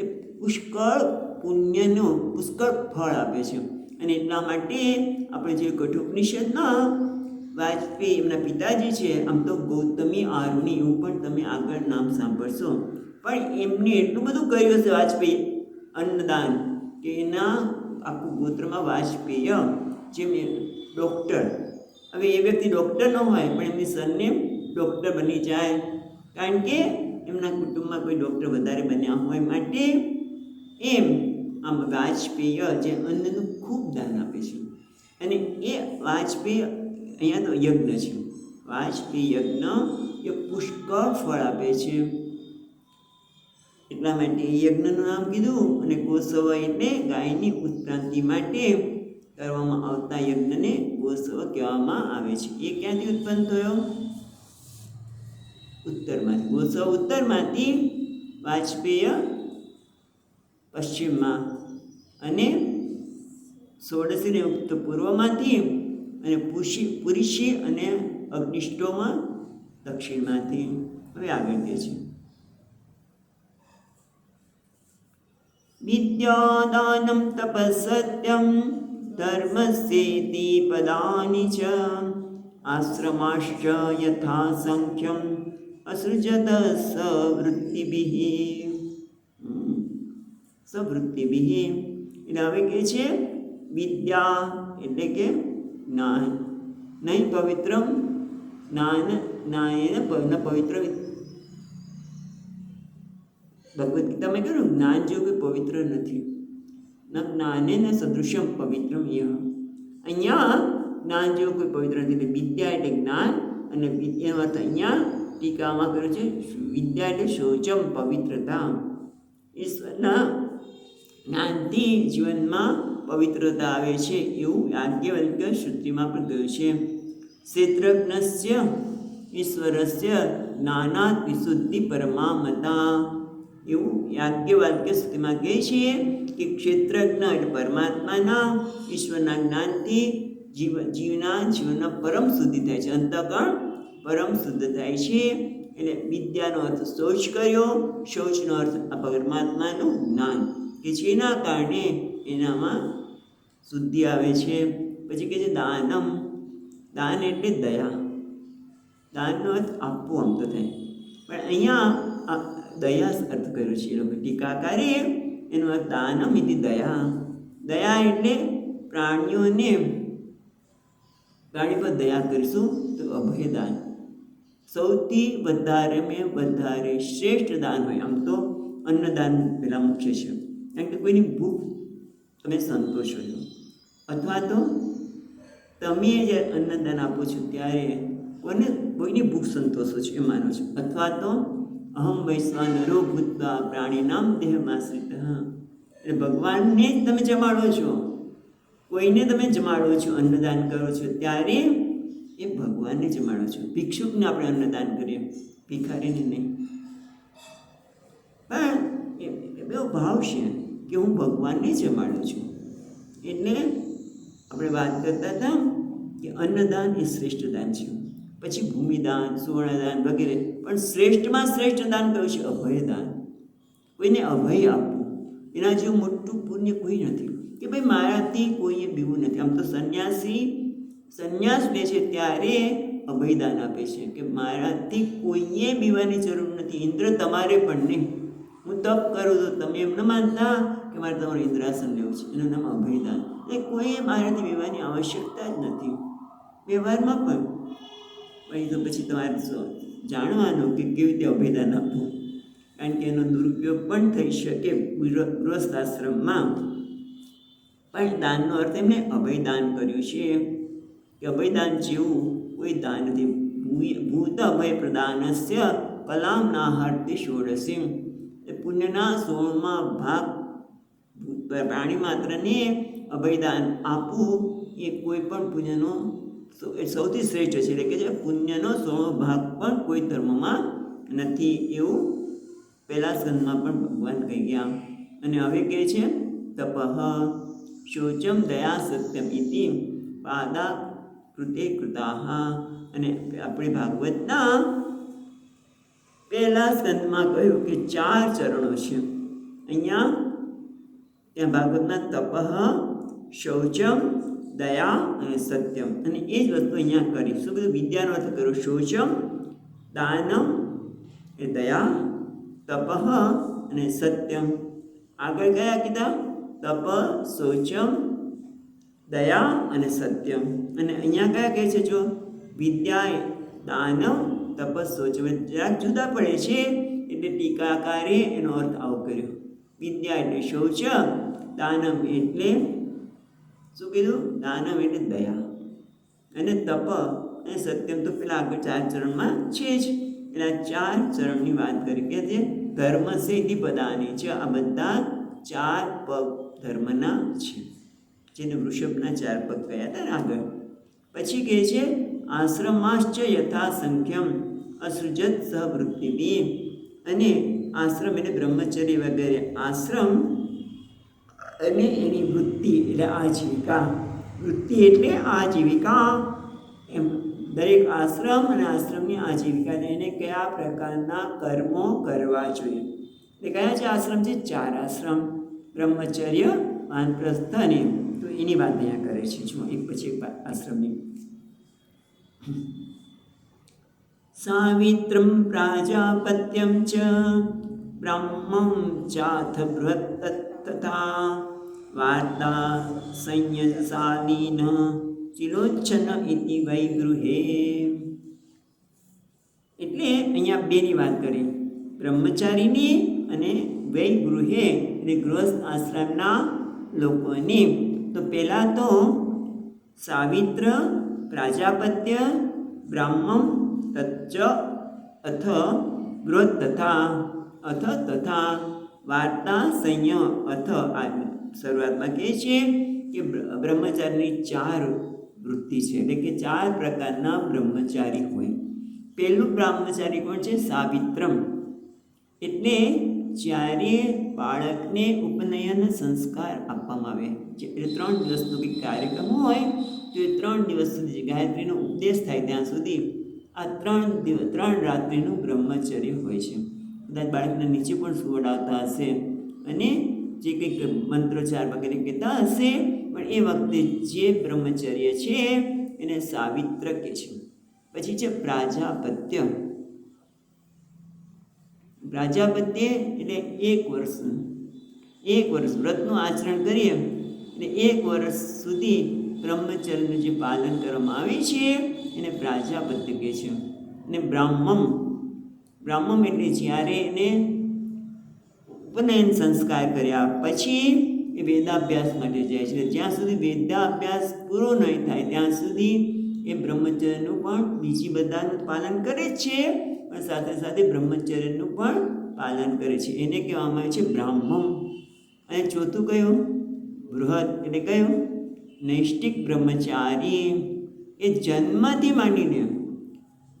એ પુષ્કળ પુણ્યનું પુષ્કળ ફળ આપે છે. અને એટલા માટે આપણે જે કઠોપનિષદમાં વાજપેયી એમના પિતાજી છે, આમ તો ગૌતમી આરુણી એવું પણ તમે આગળ નામ સાંભળશો, પણ એમને એટલું બધું કર્યું છે વાજપેયી અન્નદાન કે એના આખું ગોત્રમાં વાજપેય જેમ ડૉક્ટર. હવે એ વ્યક્તિ ડૉક્ટર ન હોય પણ એમની સરનેમ ડૉક્ટર બની જાય, કારણ કે એમના કુટુંબમાં કોઈ ડૉક્ટર વધારે બન્યા હોય માટે. એમ આમ વાજપેય જે અન્નનું ખૂબ દાન આપે છે. અને એ વાજપેય અહીંયા તો યજ્ઞ છે. વાજપેયી યજ્ઞ એ પુષ્કળ ફળ આપે છે. એટલા માટે એ યજ્ઞનું નામ કીધું. અને ગોસવ એટલે ગાયની ઉત્ક્રાંતિ માટે કરવામાં આવતા યજ્ઞને ગોસવ કહેવામાં આવે છે. એ ક્યાંથી ઉત્પન્ન થયો? ઉત્તરમાંથી. ગોસવ ઉત્તરમાંથી, વાજપેય પશ્ચિમમાં, અને ષોડશી યુક્ત પૂર્વમાંથી, અને પુરુષી અને અગ્નિષ્ઠોમાં દક્ષિણમાંથી. હવે આગળ કહે છે વિદ્યાદાનમ તપસત્યમ ધર્મસ્યેતિ પદાનિ ચ આશ્રમાશ્ચ યથા સંખ્યમ અસૃજત સવૃત્તિભિઃ. સવૃત્તિભિઃ એટલે હવે કહે છે વિદ્યા એટલે કે જ્ઞાન. નહીં પવિત્રમ જ્ઞાન જ્ઞાનેન પવિત્ર. ભગવદ્ ગીતામાં કહ્યું જ્ઞાન જેવું કોઈ પવિત્ર નથી. ન જ્ઞાને ન સદૃશ્યમ પવિત્રમ યહ. અહીંયા જ્ઞાન જેવું કોઈ પવિત્ર નથી. એટલે વિદ્યા એટલે જ્ઞાન, અને એનો અર્થ અહીંયા ટીકામાં કર્યો છે વિદ્યા એટલે શૌચમ પવિત્રતા. ઈશ્વરના જ્ઞાનથી જીવનમાં પવિત્રતા આવે છે એવું યાજ્ઞવલ્ક્ય શ્રુતિમાં પણ કહ્યું છે. ક્ષેત્રજ્ઞસ્ય ઈશ્વરસ્ય જ્ઞાનાત વિશુદ્ધિ પરમામતા. એવું યાજ્ઞવલ્ક્ય શ્રુતિમાં કહે છે કે ક્ષેત્રજ્ઞ એટલે પરમાત્માના ઈશ્વરના જ્ઞાનથી જીવનના પરમ શુદ્ધિ થાય છે. અંતઃકરણ પરમ શુદ્ધ થાય છે. એટલે વિદ્યાનો અર્થ શૌચ કર્યો. શૌચનો અર્થ આ પરમાત્માનું જ્ઞાન કે જેના કારણે એનામાં શુદ્ધિ આવે છે. પછી કહે છે દાનમ. દાન એટલે દયા. દાનનો અર્થ આપવું આમ તો થાય, પણ અહીંયા દયા અર્થ કર્યો છે એ લોકો ટીકાકારે. એનો અર્થ દાનમ ઇતિ દયા. દયા એટલે પ્રાણી પર દયા કરીશું તો અભયદાન. સૌથી વધારે શ્રેષ્ઠ દાન હોય આમ તો અન્નદાન પહેલાં મુખ્ય છે, કારણ કે કોઈની ભૂખ તમે સંતોષો છો, અથવા તો તમે જ્યારે અન્નદાન આપો છો ત્યારે કોઈની ભૂખ સંતોષો છો એ માનો છો, અથવા તો અહમ વૈશ્વાનરો ભૂત્વા પ્રાણીનામ દેહમાશ્રિતઃ. એટલે ભગવાનને જ તમે જમાડો છો, કોઈને તમે જમાડો છો, અન્નદાન કરો છો ત્યારે એ ભગવાનને જમાડો છો. ભિક્ષુકને આપણે અન્નદાન કરીએ, ભિખારીને નહીં. પણ એ બેવો ભાવ છે કે હું ભગવાનને જમાડું છું. એટલે આપણે વાત કરતા હતા કે અન્નદાન એ શ્રેષ્ઠ દાન છે. પછી ભૂમિદાન, સુવર્ણદાન વગેરે, પણ શ્રેષ્ઠમાં શ્રેષ્ઠ દાન કયું છે? અભયદાન. કોઈને અભય આપવું, એના જેવું મોટું પુણ્ય કોઈ નથી કે ભાઈ મારાથી કોઈએ બીવું નથી. આમ તો સંન્યાસ લે છે ત્યારે અભયદાન આપે છે કે મારાથી કોઈએ બીવાની જરૂર નથી. ઇન્દ્ર તમારે પણ નહીં. હું તપ કરું તો તમે એમ ન માનતા કે મારે તમારું ઇન્દ્રાસન લેવું છે. એનું નામ અભયદાન. એ કોઈએ મારાથી બીવાની આવશ્યકતા જ નથી વ્યવહારમાં પણ. તો પછી તમારે જાણવાનું કે કેવી રીતે અભયદાન આપવું, કારણ કે એનો દુરુપયોગ પણ થઈ શકે ગૃહસ્થાશ્રમમાં. પણ દાનનો અર્થ એમને અભયદાન કર્યું છે કે અભયદાન જેવું કોઈ દાન નથી. ભૂત અભય પ્રદાનસ્ય કલામ નાહર્તિ ષોડશી. એ પુણ્યના 16મા ભાગ પ્રાણી માત્રને અભયદાન આપવું એ કોઈ પણ પુણ્યનો એ સૌથી શ્રેષ્ઠ છે, એટલે કે જે પુણ્યનો 16 ભાગ પણ કોઈ ધર્મમાં નથી, એવું પહેલા સ્કંદમાં પણ ભગવાન કહી ગયા. અને હવે કહે છે તપઃ શૌચમ દયા સત્યમ ઇતિ પાદા કૃતે કૃતાઃ. અને આપણે ભાગવતના પહેલા સ્કંદમાં કહ્યું કે 4 ચરણો છે. અહીંયા ત્યાં ભાગવતના તપઃ, શૌચમ, દયા અને સત્યમ, અને એ જ વસ્તુ અહીંયા કરી. શું કીધું? વિદ્યાનો અર્થ કર્યો. શૌચમ, દાનમ એ દયા, તપઃ અને સત્યમ. આગળ કયા કીધા? તપ, શૌચમ, દયા અને સત્યમ. અને અહીંયા કયા કહે છે? જો વિદ્યા, દાનમ, તપ, શૌચમ જરાક જુદા પડે છે, એટલે ટીકાકારે એનો અર્થ આવો કર્યો. વિદ્યા એટલે શૌચ, દાનમ એટલે શું કીધું? દાનમ એટલે દયા, અને તપ અને સત્યમ તો પેલા આગળ 4 ચરણમાં છે જ. એટલે આ 4 ચરણની વાત કરી કે જે ધર્મ સિદ્ધિ પદાની છે. આ બધા 4 પગ ધર્મના છે, જેને વૃષભના 4 પગ કયા હતા ને આગળ. પછી કહે છે આશ્રમાશ્ચ યથા સંખ્યમ અસૃજત સહવૃત્તિભિ. અને આશ્રમ એટલે બ્રહ્મચર્ય વગેરે આશ્રમ અને એની વૃત્તિ એટલે આજીવિકા. વૃત્તિ એટલે આજીવિકા. એમ દરેક આશ્રમ અને આશ્રમની આજીવિકા, એને કયા પ્રકારના કર્મો કરવા જોઈએ. એટલે કયા છે આશ્રમ? છે 4 આશ્રમ: બ્રહ્મચર્ય, વાનપ્રસ્થ અને. તો એની વાત અહીંયા કરે છે. જો એક પછી એક આશ્રમની. સાવિત્રમ પ્રાજાપત્યમ ચ બ્રહ્મં ચાથ બૃહત તથા વાર્તા સંયસાલીન ચિલોચ્છન ઇતિ વૈગૃહે. એટલે અહીંયા 2ની વાત કરી, બ્રહ્મચારીની અને વૈગૃહે એટલે ગૃહસ્થ આશ્રમના લોકોની. તો પહેલાં તો સાવિત્ર, પ્રાજાપત્ય, બ્રાહ્મણ, તચ્ચ અથ ગૃહત તથા વાર્તા સંય અથ. આ શરૂઆતમાં કહે છે કે બ્રહ્મચારીની 4 વૃત્તિ છે, એટલે કે 4 પ્રકારના બ્રહ્મચારી હોય. પહેલું બ્રહ્મચારી કોણ છે? સાવિત્રમ. એટલે જ્યારે બાળકને ઉપનયન સંસ્કાર આપવામાં આવે, એટલે 3 દિવસનો કંઈક કાર્યક્રમ હોય, તો એ 3 દિવસ સુધી ગાયત્રીનો ઉપદેશ થાય ત્યાં સુધી આ 3 રાત્રિનું બ્રહ્મચર્ય હોય છે. કદાચ બાળકને નીચે પણ સુવડાવતા હશે અને જે કંઈક મંત્રોચ્ચાર વગેરે કહેતા હશે, પણ એ વખતે જે બ્રહ્મચર્ય છે એને સાવિત્ર કહે છે. પછી છે પ્રાજાપત્ય. પ્રાજાપત્ય એટલે 1 વર્ષ વ્રતનું આચરણ કરીએ એટલે 1 વર્ષ સુધી બ્રહ્મચર્યનું જે પાલન કરવામાં આવે છે એને પ્રાજાપત્ય કહે છે. અને બ્રાહ્મમ એટલે જ્યારે એને ઉપનયન સંસ્કાર કર્યા પછી એ વેદાભ્યાસ માટે જાય છે. જ્યાં સુધી વેદાભ્યાસ પૂરો નહીં થાય ત્યાં સુધી એ બ્રહ્મચર્યનું પણ બીજી બધાનું પાલન કરે છે, પણ સાથે સાથે બ્રહ્મચર્યનું પણ પાલન કરે છે. એને કહેવામાં આવે છે બ્રાહ્મમ. અને ચોથું કયું? બૃહદ એટલે કયું? નૈષ્ટિક બ્રહ્મચારી. એ જન્મથી માંડીને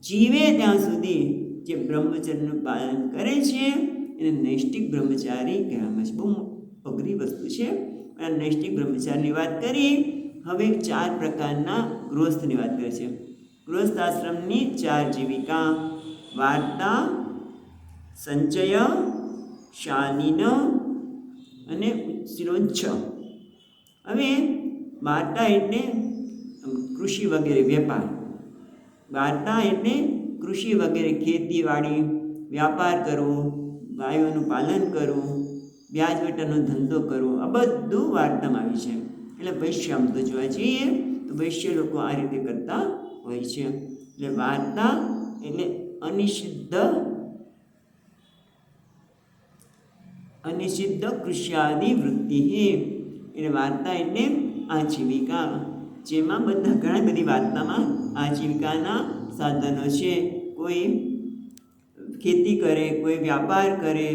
જીવે ત્યાં સુધી જે બ્રહ્મચર્યનું પાલન કરે છે એને નૈષ્ટિક બ્રહ્મચારી કહેવામાં છે. બહુ અઘરી વસ્તુ છે. આ નૈષ્ટિક બ્રહ્મચારીની વાત કરી. હવે 4 પ્રકારના ગૃહસ્થની વાત કરે છે. ગૃહસ્થ આશ્રમની 4 જીવિકા: વાર્તા, સંચય, શાલીન અને શિરોચ્છ. હવે વાર્તા એટલે કૃષિ વગેરે વેપાર. વાર્તા એટલે કૃષિ વગેરે ખેતીવાડી, વ્યાપાર કરવો, ગાયોનું પાલન કરવું, વ્યાજ વેટાનો ધંધો કરવો, આ બધું વાર્તામાં આવી છે. એટલે વૈશ્ય આમ તો જોવા જઈએ તો વૈશ્ય લોકો આ રીતે કરતા હોય છે. એટલે વાર્તા એટલે અનિષિદ્ધ કૃષ્યાદિ વૃત્તિ. એટલે વાર્તા એટલે આજીવિકા, જેમાં ઘણી બધી વાર્તામાં આજીવિકાના સાધનો છે. કોઈ ખેતી કરે, કોઈ વ્યાપાર કરે,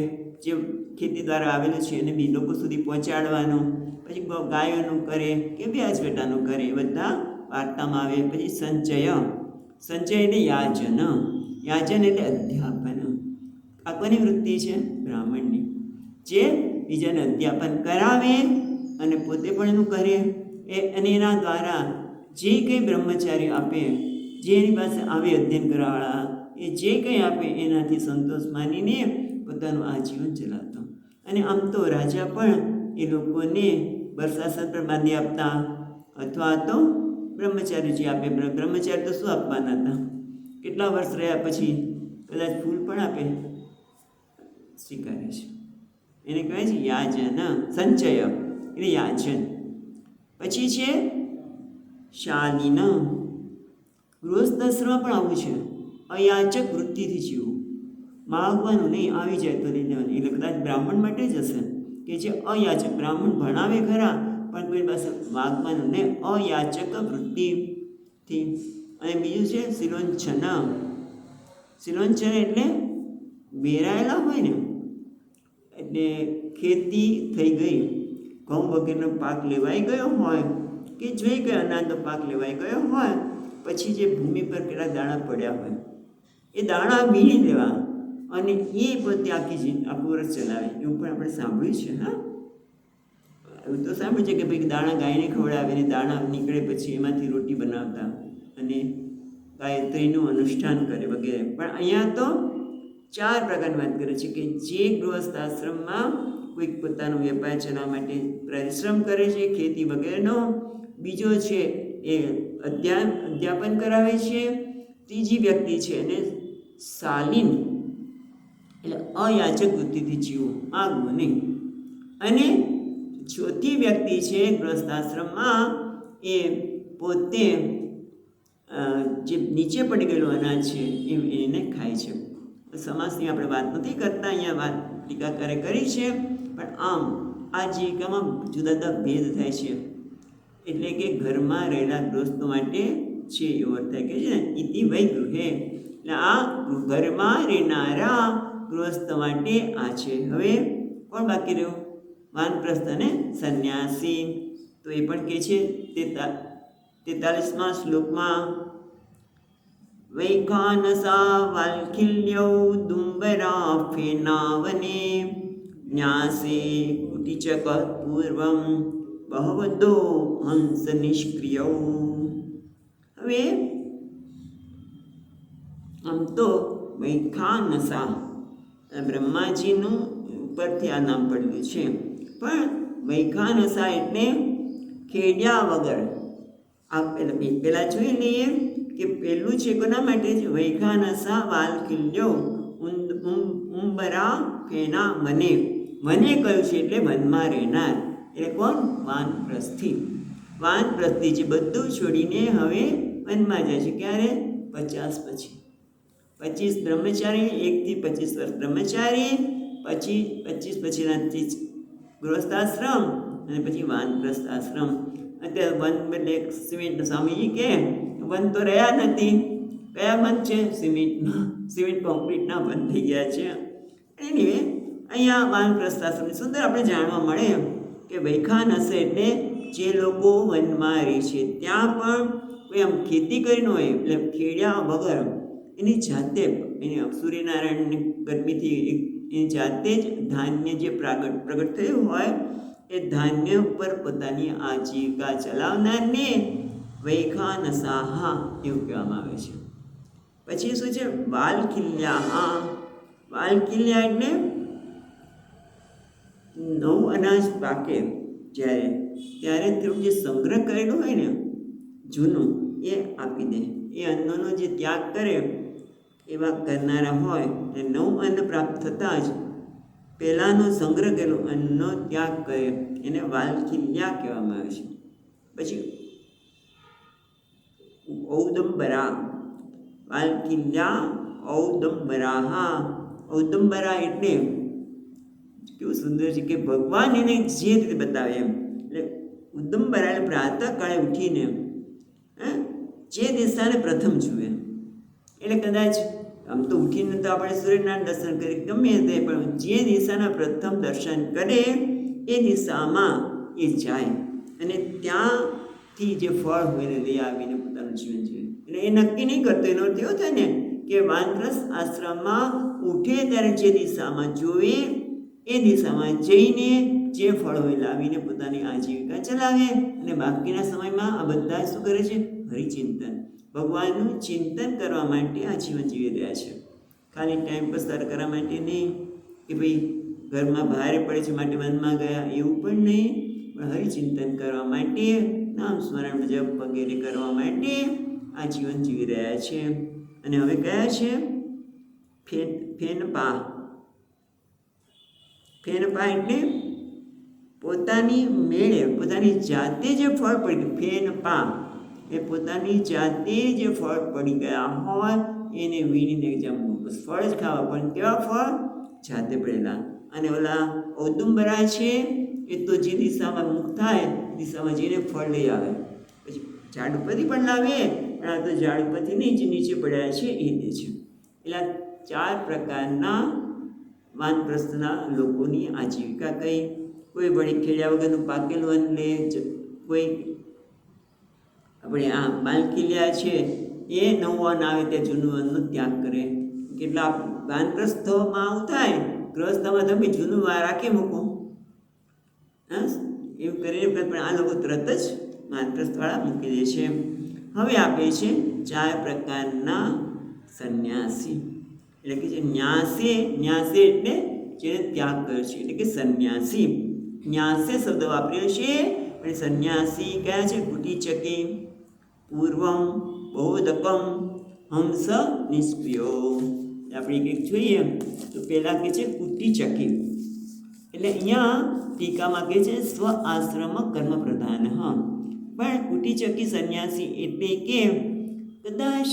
જે ખેતી દ્વારા આવેલું છે એને બી લોકો સુધી પહોંચાડવાનું, પછી ગાયોનું કરે કે વ્યાજ વેટાનું કરે, એ બધા વાર્તામાં આવે. પછી સંચય, સંચય એટલે યાજન, યાજન એટલે અધ્યાપન. આ કોની વૃત્તિ છે? બ્રાહ્મણની, જે બીજાને અધ્યાપન કરાવે અને પોતે પણ એનું કરે. અને એના દ્વારા જે કંઈ બ્રહ્મચારી આપે, જે એની પાસે આવે અધ્યયન કરવાવાળા, એ જે કંઈ આપે એનાથી સંતોષ માનીને પોતાનું આજીવન ચલાવતો. અને આમ તો રાજા પણ એ લોકોને બરસાસન પર બાંધી આપતા, અથવા તો બ્રહ્મચારી જે આપે, બ્રહ્મચારી તો શું આપવાના હતા? કેટલા વર્ષ રહ્યા પછી કદાચ ફૂલ પણ આપે, સ્વીકારે છે. એને કહેવાય છે યાજન. સંચય એટલે યાજન. પછી છે શાલીન. ગૃહસ્થાશ્રમમાં પણ આવું છે, અયાચક વૃત્તિથી જીવવું, માગવાનું નહીં, આવી જાય તો લઈ લેવાનું. એટલે કદાચ બ્રાહ્મણ માટે જ હશે કે જે અયાચક, બ્રાહ્મણ ભણાવે ખરા પણ કોઈ પાસે માગવાનું નહીં, અયાચક વૃત્તિથી. અને બીજું છે શિલોંછન. શિલોંછન એટલે બેરાયેલા હોય ને, એટલે ખેતી થઈ ગઈ, ઘઉં વગેરેનો પાક લેવાઈ ગયો હોય કે જોઈ ગયો અનાજનો પાક લેવાઈ ગયો હોય, પછી જે ભૂમિ પર કેટલા દાણા પડ્યા હોય એ દાણા વીણી લેવા અને એ પોતે આખું વર્ષ ચલાવે. એવું પણ આપણે સાંભળ્યું છે. હા, એવું તો સાંભળ્યું છે કે ભાઈ દાણા ગાયને ખવડાવે ને દાણા નીકળે પછી એમાંથી રોટી બનાવતા અને ગાયત્રીનું અનુષ્ઠાન કરે વગેરે. પણ અહીંયા તો 4 પ્રકારની વાત કરે છે કે જે ગૃહસ્થ આશ્રમમાં કોઈક પોતાનો વેપાર ચલાવવા માટે પરિશ્રમ કરે છે, ખેતી વગેરેનો. બીજો છે એ અધ્યાપન કરાવે છે. ત્રીજી વ્યક્તિ છે અને શાલીન એટલે અયાચક વૃત્તિથી જીવવું, માગવું નહીં. અને ચોથી વ્યક્તિ છે ગૃહસ્થાશ્રમમાં એ પોતે જે નીચે પડી ગયેલું અનાજ છે એને ખાય છે. સમાસની આપણે વાત નથી કરતા, અહીંયા વાત ટીકાકારે કરી છે. પણ આમ આ જીવિકામાં જુદા જુદા ભેદ થાય છે. એટલે કે ઘરમાં રહેલા ગૃહસ્થો માટે છે એવો અર્થ થાય કે છે ને ઇતિ વૈ ગૃહે, એટલે આ ઘરમાં રહેનારા ગૃહસ્થ માટે આ છે. હવે કોણ બાકી રહ્યું? વાનપ્રસ્થ અને સંન્યાસી. તો એ પણ કહે છે 43મા શ્લોકમાં, વૈખાનસા વાલ્ખિલ્યૌ દુંબરા ફેનાવને ન્યાસે કુટિચક પૂર્વમ બહવદો હંસ નિષ્ક્રિયૌ. હવે આમ તો વૈખાનસા બ્રહ્માજીનું ઉપરથી આ નામ પડેલું છે, પણ વૈખાનસા એટલે ખેડ્યા વગર. આ પહેલાં જોઈ લઈએ કે પહેલું છે કોના માટે છે? વૈખાનસા વાલ્ખિલ્યો ઉંબરા ફેના મને. મને કહ્યું છે એટલે વનમાં રહેનાર, એટલે કોણ? વાનપ્રસ્થી. વાનપ્રસ્થી જે બધું છોડીને હવે વનમાં જાય છે. ક્યારે? 50 પછી. 25 બ્રહ્મચારી, 1 થી 25 વર્ષ બ્રહ્મચારી, પછી 25 પછીનાથી ગૃહસ્થાશ્રમ અને પછી વાનપ્રસ્થ આશ્રમ. અત્યારે વન બદલે સિમેન્ટ. સ્વામીજી કે વન તો રહ્યા નથી. કયા વન છે? સિમેન્ટના, સિમેન્ટ કોન્ક્રીટના વન થઈ ગયા છે. એનીવે અહીંયા વાનપ્રસ્થ આશ્રમ સુંદર આપણે જાણવા મળે કે વૈખાનસ એટલે જે લોકો વનમાં રહે છે ત્યાં પણ કોઈ આમ ખેતી કરીને હોય એટલે ખેડ્યા વગર એની જાતે, એની સૂર્યનારાયણની ગરમીથી એની જાતે જ ધાન્ય જે પ્રગટ થયું હોય એ ધાન્ય ઉપર પોતાની આજીવિકા ચલાવનારને વૈખાનસાહા એવું કહેવામાં આવે છે. પછી શું છે? વાલખિલ્યા. વાલખિલ્યા એટલે નવું અનાજ પાકે ત્યારે તેનું જે સંગ્રહ કરેલું હોય ને જૂનું એ આપી દે. એ અન્નનો જે ત્યાગ કરે એવા કરનારા હોય એ નવું અન્ન પ્રાપ્ત થતાં જ પહેલાંનો સંગ્રહ કરેલો અન્નનો ત્યાગ કરે એને વાલખિલ્યા કહેવામાં આવે છે. પછી ઔદંબરા. વાલખિલ્યા ઔદંબરાહા. ઔદંબરા એટલે કેવું સુંદર છે કે ભગવાન એને જે રીતે બતાવે એમ. એટલે ઉદંબરા એટલે પ્રાતઃકાળે ઉઠીને જે દિશાને પ્રથમ જુએ. એટલે કદાચ આમ તો ઉઠીને તો આપણે સૂર્યનારાયણ દર્શન કરી ગમે તે, પણ જે દિશાના પ્રથમ દર્શન કરે એ દિશામાં એ જાય અને ત્યાં થી જે ફળ હોય એને લઈ આવીને પોતાનું જીવન જીવે. એટલે એ નક્કી નહીં કરતો. એનો અર્થ એવો થાય ને કે વાનપ્રસ્થ આશ્રમમાં ઉઠે ત્યારે જે દિશામાં જોવે એ દિશામાં જઈને જે ફળ હોય લાવીને પોતાની આજીવિકા ચલાવે, અને બાકીના સમયમાં આ બધા શું કરે છે? હરિચિંતન, ભગવાનનું ચિંતન કરવા માટે આ જીવન જીવી રહ્યા છે. ખાલી ટાઈમ પસાર કરવા માટે નહીં, કે ભાઈ ઘરમાં ભારે પડે છે માટે વનમાં ગયા, એવું પણ નહીં, પણ હરિચિંતન કરવા માટે, નામ સ્મરણ જપ વગેરે કરવા માટે આ જીવન જીવી રહ્યા છે. અને હવે કયા છે? ફેનપા. ફેનપા એટલે પોતાની મેળે, પોતાની જાતે જે ફળ પડ્યું, ફેનપા એ પોતાની જાતે જે ફળ પડી ગયા હોય એને વીણીને જમવું. બસ ફળ જ ખાવા, પણ કેવા ફળ? જાતે પડેલા. અને ઓલા ઔદુંબરા છે એ તો જે દિશામાં મુખ થાય દિશામાં જઈને ફળ લઈ આવે. પછી ઝાડ ઉપરથી પણ લાવે, પણ આ તો ઝાડ ઉપરથી નહીં, જે નીચે પડ્યા છે એ દે છે. એટલે 4 પ્રકારના વાનપ્રસ્થના લોકોની આજીવિકા કઈ. કોઈ વળી ખેડ્યા વગરનું પાકેલું અન્ન લે, કોઈ આપણે આ બાલકીલિયા છે એ નવું અન્ન આવે ત્યાં જૂનું અન્નનો ત્યાગ કરે. કેટલા વાનપ્રસ્થમાં આવું થાય, ગ્રહસ્થમાં તમે જૂનું રાખી મૂકો, હા એવું કરીને, પણ આ લોકો તરત જ વાનપ્રસ્થવાળા મૂકી દે છે. હવે આપે છે 4 પ્રકારના સંન્યાસી. એટલે કે જે ન્યાસે, ન્યાસે એટલે જેને ત્યાગ કર્યો છે, એટલે કે સંન્યાસી. ન્યાસે શબ્દ વાપર્યો છે, પણ સંન્યાસી કયા છે? કુટીચકે, પૂર્વમ, બૌદ્ધકમ, હંસ, નિષ્ક્રિયો. આપણે કંઈક જોઈએ તો પહેલાં કહે છે કુટીચકી. એટલે અહીંયા ટીકામાં કહે છે સ્વ આશ્રમ કર્મ પ્રધાન. હા, પણ કુટીચકી સંન્યાસી એટલે કે કદાચ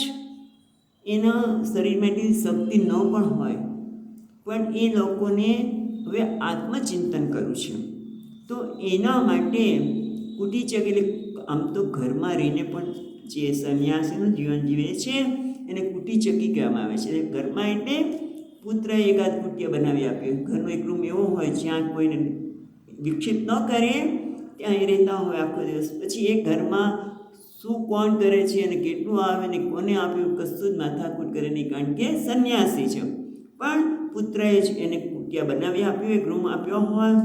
એના શરીરમાં એટલી શક્તિ ન પણ હોય, પણ એ લોકોને હવે આત્મચિંતન કરવું છે, તો એના માટે કુટીચક એટલે આમ તો ઘરમાં રહીને પણ જે સંન્યાસીનું જીવન જીવે છે એને કુટીચકી કહેવામાં આવે છે. ઘરમાં એટલે પુત્ર એકાદ કુટિયા બનાવી આપ્યું. ઘરનો એક રૂમ એવો હોય જ્યાં કોઈને વિકસિત ન કરે, ત્યાં એ રહેતા હોય આખો દિવસ. પછી એ ઘરમાં શું કોણ કરે છે અને કેટલું આવે ને કોને આપ્યું કશું જ માથાકૂટ કરે નહીં, કારણ કે સંન્યાસી છે. પણ પુત્રએ જ એને કુટિયા બનાવી આપ્યું, એક રૂમ આપ્યો હોય,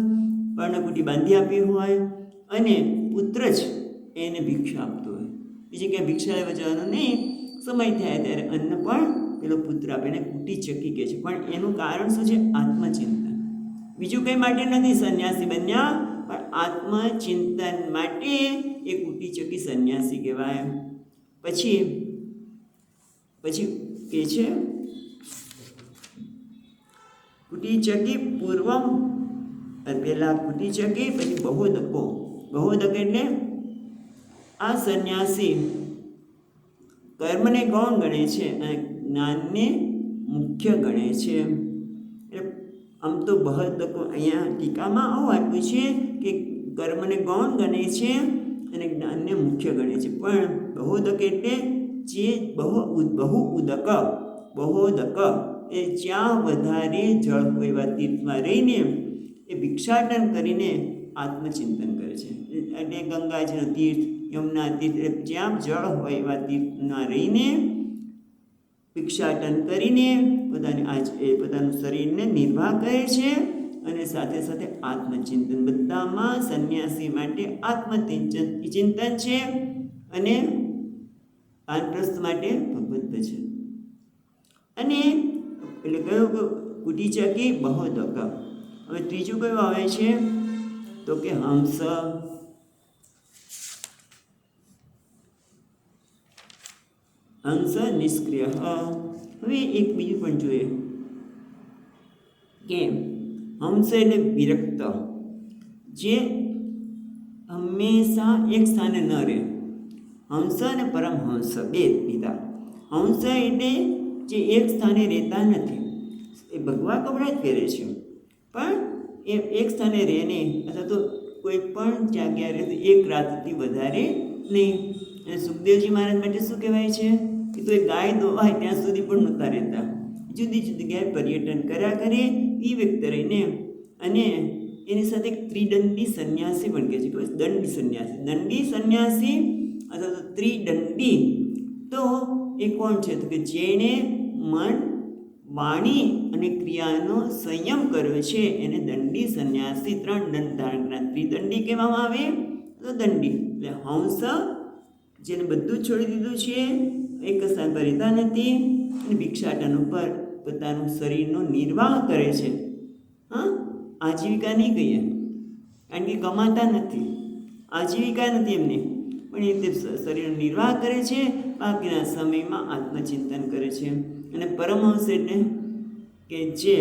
પર્ણકુટી બાંધી આપી હોય, અને પુત્ર જ એને ભિક્ષા આપતો હોય. બીજી ક્યાંય ભિક્ષા લેવા જવાનું નહીં. સમય થાય ત્યારે અન્ન પણ પેલો પુત્ર આપે, એને કુટીચકી કહે છે. પણ એનું કારણ શું છે? આત્મચિંતન. બીજું કંઈ માટે નથી સંન્યાસી બન્યા, પણ આત્મચિંતન માટે એ કુટીચકી સંન્યાસી કહેવાય. પછી કહે છે કુટીચકી પૂર્વમ, પહેલાં કુટીચકી, પછી બહોદકો. બહોદક એટલે આ સંન્યાસી કર્મને ગૌણ ગણે છે અને જ્ઞાનને મુખ્ય ગણે છે. એટલે આમ તો બહોદકો અહીંયા ટીકામાં આવું આપ્યું છે કે કર્મને ગૌણ ગણે છે અને જ્ઞાનને મુખ્ય ગણે છે. પણ બહોદક એટલે જે બહોદક એ જ્યાં વધારે જળ હોય એવા તીર્થમાં રહીને એ ભિક્ષાટન કરીને આત્મચિંતન કરે છે. એટલે ગંગાજીનો તીર્થ, યમુના તીર્થ, જ્યાં જળ હોય એવા તીર્થમાં રહીને ભિક્ષાટન કરીને પોતાનું શરીરને નિર્વાહ કરે છે, અને સાથે સાથે આત્મચિંતન. બધામાં સંન્યાસી માટે આત્મચિંતન છે, અને વાનપ્રસ્થ માટે ભગવદ્ છે. અને એટલે કયું કુટીચકી બહોદક. હવે ત્રીજું કયું આવે છે તો કે હંસ. હંસ નિષ્ક્રિય. હવે એક બીજું પણ જોઈએ કે હંસ એટલે વિરક્ત, જે હંમેશા એક સ્થાને ન રહે. હંસ અને પરમહંસ બે લીધા. હંસ એટલે જે એક સ્થાને રહેતા નથી, એ ભગવા કપડાં જ પહેરે છે, પણ એ એક સ્થાને રહે નહીં, અથવા તો કોઈ પણ જગ્યાએ રહે તો એક રાતથી વધારે નહીં. અને સુખદેવજી મહારાજ માટે શું કહેવાય છે કે તો એ ગાય દોવાય ત્યાં સુધી પણ નહોતા રહેતા. જુદી જુદી જગ્યાએ પર્યટન કર્યા કરે, એ વ્યક્ત રહીને, અને એની સાથે એક ત્રિદંડી સંન્યાસી પણ કહે છે કે દંડી સંન્યાસી અથવા તો ત્રિદંડી. તો એ કોણ છે? તો કે જેણે મન, વાણી અને ક્રિયાનો સંયમ કર્યો છે એને દંડી સંન્યાસી. 3 દંડ ધારણ કરનાર ત્રિદંડી કહેવામાં આવે. તો દંડી એટલે હંસ, જેને બધું છોડી દીધું છે, એક સ્થાન પર રહેતા નથી અને ભિક્ષાટન ઉપર પોતાનું શરીરનો નિર્વાહ કરે છે. આજીવિકા નહીં કહીએ, કારણ કે કમાતા નથી, આજીવિકા નથી એમને, પણ એ તે શરીરનો નિર્વાહ કરે છે. બાકીના સમયમાં આત્મચિંતન કરે છે. અને પરમહંસ એટલે કે જે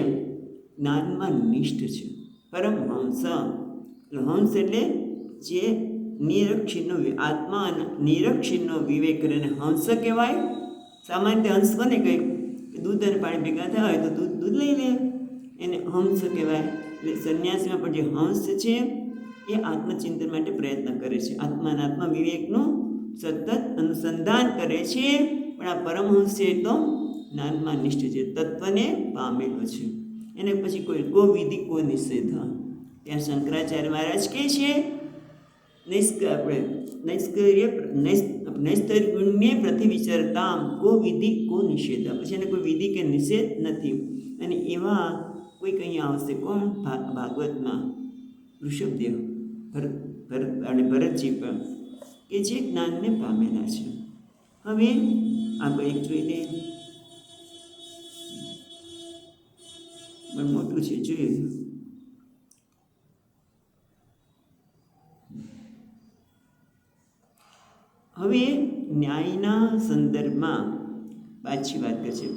જ્ઞાનમાં નિષ્ઠ છે. પરમહંસ હંસ એટલે જે નિરક્ષીરનો આત્મા નિરક્ષીરનો વિવેક કરે એને હંસ કહેવાય. સામાન્ય હંસ કોને કહે? દૂધ અને પાણી ભેગા થયા હોય તો દૂધ લઈ લે, એને હંસ કહેવાય. એટલે સંન્યાસીમાં પણ જે હંસ છે એ આત્મચિંતન માટે પ્રયત્ન કરે છે, આત્મા વિવેકનું સતત અનુસંધાન કરે છે. પણ આ પરમહંસ છે તો જ્ઞાનમાં નિષ્ઠ છે, તત્વને પામેલો છે. એને પછી કો વિધિ કો નિષેધ. ત્યાં શંકરાચાર્ય મહારાજ કહે છે નૈષ્કર્ય પ્રતિવિચરતામ કો વિધિ કો નિષેધ. પછી એને કોઈ વિધિ કે નિષેધ નથી. અને એવા કોઈક અહીંયા આવશે, કોણ? ભાગવતમાં ઋષભદેવ અને ભરતજી પણ, કે જે જ્ઞાનને પામેલા છે. હવે આપણે એક જોઈ લઈએ, પણ મોટું છે, જોઈએ. હવે ન્યાયના સંદર્ભમાં પાછી વાત કરશે.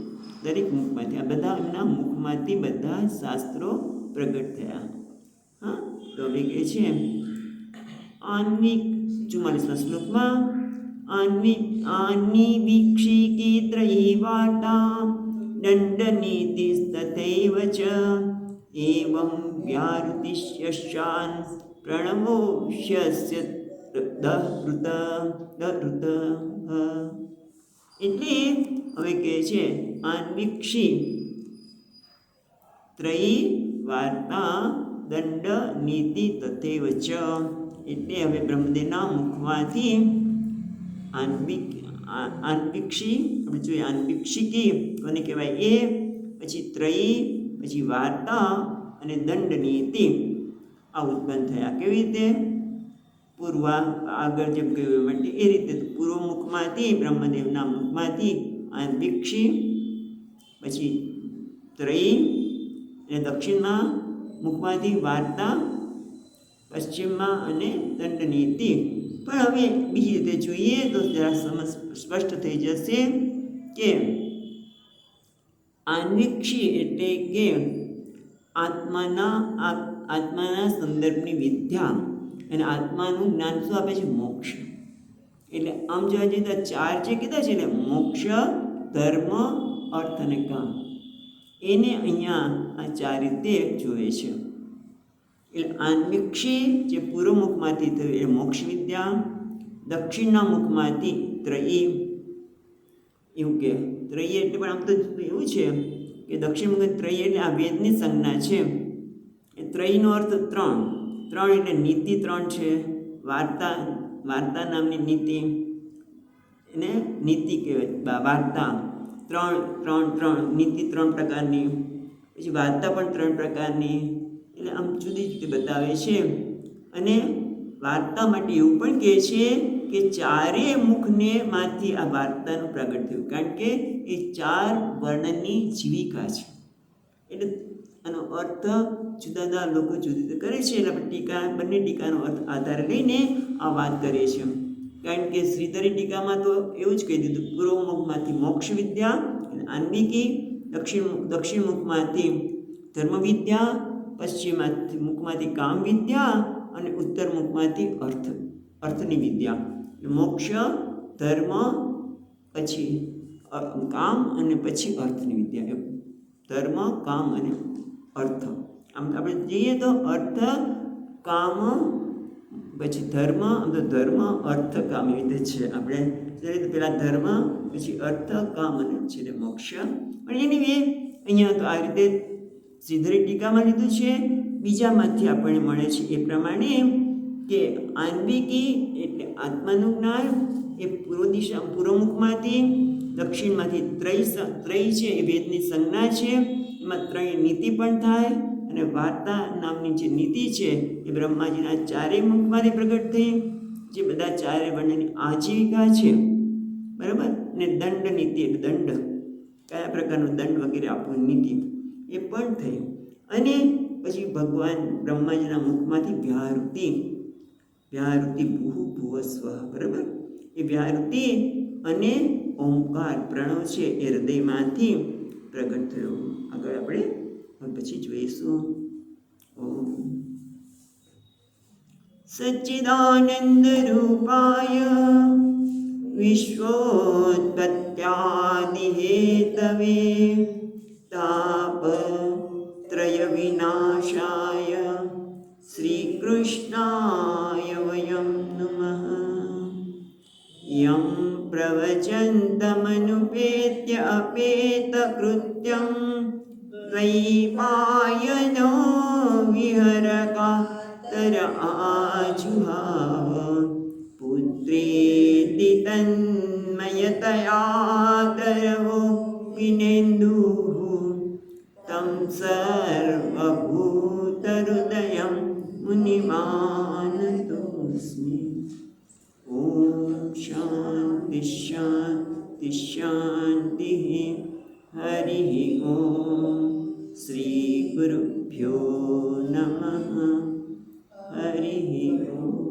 દરેક મુખમાંથી આ બધા એમના મુખમાંથી બધા શાસ્ત્રો પ્રગટ થયા. તો હવે કહે છે આન્વિક 44મા શ્લોકમાં આનિવીક્ષિકી ત્રયી વાર્તા દંડનીતિસ્તથૈવ ચ એવં વ્યાહૃતિશ્યશાન પ્રણવોષ્યસ્ય દહૃત. એટલે હવે કહે છે આન્વિક્ષી ત્રયી વાર્તા દંડ નીતિ તથૈવ ચ. એટલે હવે બ્રહ્મદેવના મુખમાંથી આન્વિક્ષી આપણે જોઈએ, આન્વિક્ષિકી કોને કહેવાય? એ પછી ત્રયી, પછી વાર્તા અને દંડ નીતિ આ ઉત્પન્ન થયા. કેવી રીતે? પૂર્વ આગળ જેમ કહ્યું માટે એ રીતે પૂર્વ મુખમાંથી, બ્રહ્મદેવના મુખમાંથી આન્વિક્ષી, પછી ત્રયી, અને દક્ષિણમાં મુખમાંથી વાર્તા, પશ્ચિમમાં અને દંડનીતિ. પણ હવે બીજી રીતે જોઈએ તો જરા સ્પષ્ટ થઈ જશે કે આન્વિક્ષી એટલે કે આત્માના સંદર્ભની વિદ્યા અને આત્માનું જ્ઞાન શું આપે છે? મોક્ષ. એટલે આમ જોવા જઈએ તો 4 જે કીધા છે ને, મોક્ષ, ધર્મ, અર્થ અને કામ, એને અહીંયા આ 4 રીતે જોવે છે. એટલે આન્વિક્ષી જે પૂર્વ મુખમાંથી થયું એ મોક્ષ વિદ્યા, દક્ષિણના મુખમાંથી ત્રયી, એવું કે ત્રયી એટલે પણ આમ તો એવું છે કે દક્ષિણ મુખ ત્રયી એટલે આ વેદની સંજ્ઞા છે. એ ત્રયીનો અર્થ 3 એટલે નીતિ 3 છે. વાર્તા નામની નીતિ, એને નીતિ કહેવાય. વાર્તા 3 નીતિ 3 પ્રકારની, પછી વાર્તા પણ 3 પ્રકારની. એટલે આમ જુદી જુદી બતાવે છે. અને વાર્તા માટે એવું પણ કહે છે કે 4 મુખને માંથી આ વાર્તાનું પ્રગટ થયું, કારણ કે એ 4 વર્ણની જીવિકા છે. એટલે આનો અર્થ જુદા જુદા લોકો જુદી જુદી કરે છે. એટલે આપણે બંને ટીકાનો અર્થ આધારે લઈને આ વાત કરીએ છીએ. કારણ કે શ્રીધરી ટીકામાં તો એવું જ કહી દીધું, પૂર્વ મુખમાંથી મોક્ષ વિદ્યા, આન્વિકી, દક્ષિણ મુખમાંથી ધર્મ વિદ્યા, પશ્ચિમ મુખમાંથી કામ વિદ્યા અને ઉત્તર મુખમાંથી અર્થની વિદ્યા. મોક્ષ, ધર્મ, પછી કામ અને પછી અર્થની વિદ્યા. ધર્મ, કામ અને અર્થ. આમ આપણે જઈએ તો અર્થ, કામ, પછી ધર્મ, આમ તો ધર્મ, અર્થ, કામ એવી રીતે છે. આપણે પહેલાં ધર્મ, પછી અર્થ, કામ અને છે મોક્ષ. પણ એની અહીંયા તો આ રીતે શ્રીધરી ટીકામાં લીધું છે. બીજામાંથી આપણને મળે છે. એ પ્રમાણે કે આન્વિકી એટલે આત્માનું જ્ઞાન એ પૂર્વમુખમાંથી, દક્ષિણમાંથી ત્રય છે એ વેદની સંજ્ઞા છે. એમાં ત્રય નીતિ પણ થાય, અને વાર્તા નામની જે નીતિ છે એ બ્રહ્માજીના ચારેય મુખમાંથી પ્રગટ થઈ, જે બધા ચારે વર્ણની આજીવિકા છે, બરાબર. ને દંડ નીતિ એટલે દંડ, કયા પ્રકારનો દંડ વગેરે આપવું નીતિ એ પણ થઈ. અને પછી ભગવાન બ્રહ્માજીના મુખમાંથી વ્યાહૃતિ ભૂ ભુવ સ્વ, બરાબર. એ વ્યાહૃતિ અને ઓમકાર પ્રણવ છે એ હૃદયમાંથી પ્રગટ થયો. આગળ આપણે પછી જોઈશું. ઓમ સચ્ચિદાનંદ રૂપાય વિશ્વોત્પત્યાદિ હેતવે તાપત્રય વિનાશાય શ્રી કૃષ્ણાય વયમ નમઃ. યમ પ્રવચन्तમનુપેત્ય અપેત કૃત્યં દ્વૈપાયનો વિહરકાતર આજુહાવ પુત્રેતિ તન્મયતયાદરવો વિનેન્દુઃ तं सर्वभूतहृदयं मुनिमानतोऽस्मि. ओम शांति शांति शांति. हरि ओम. श्री गुरुभ्यो नमः. हरि ओम.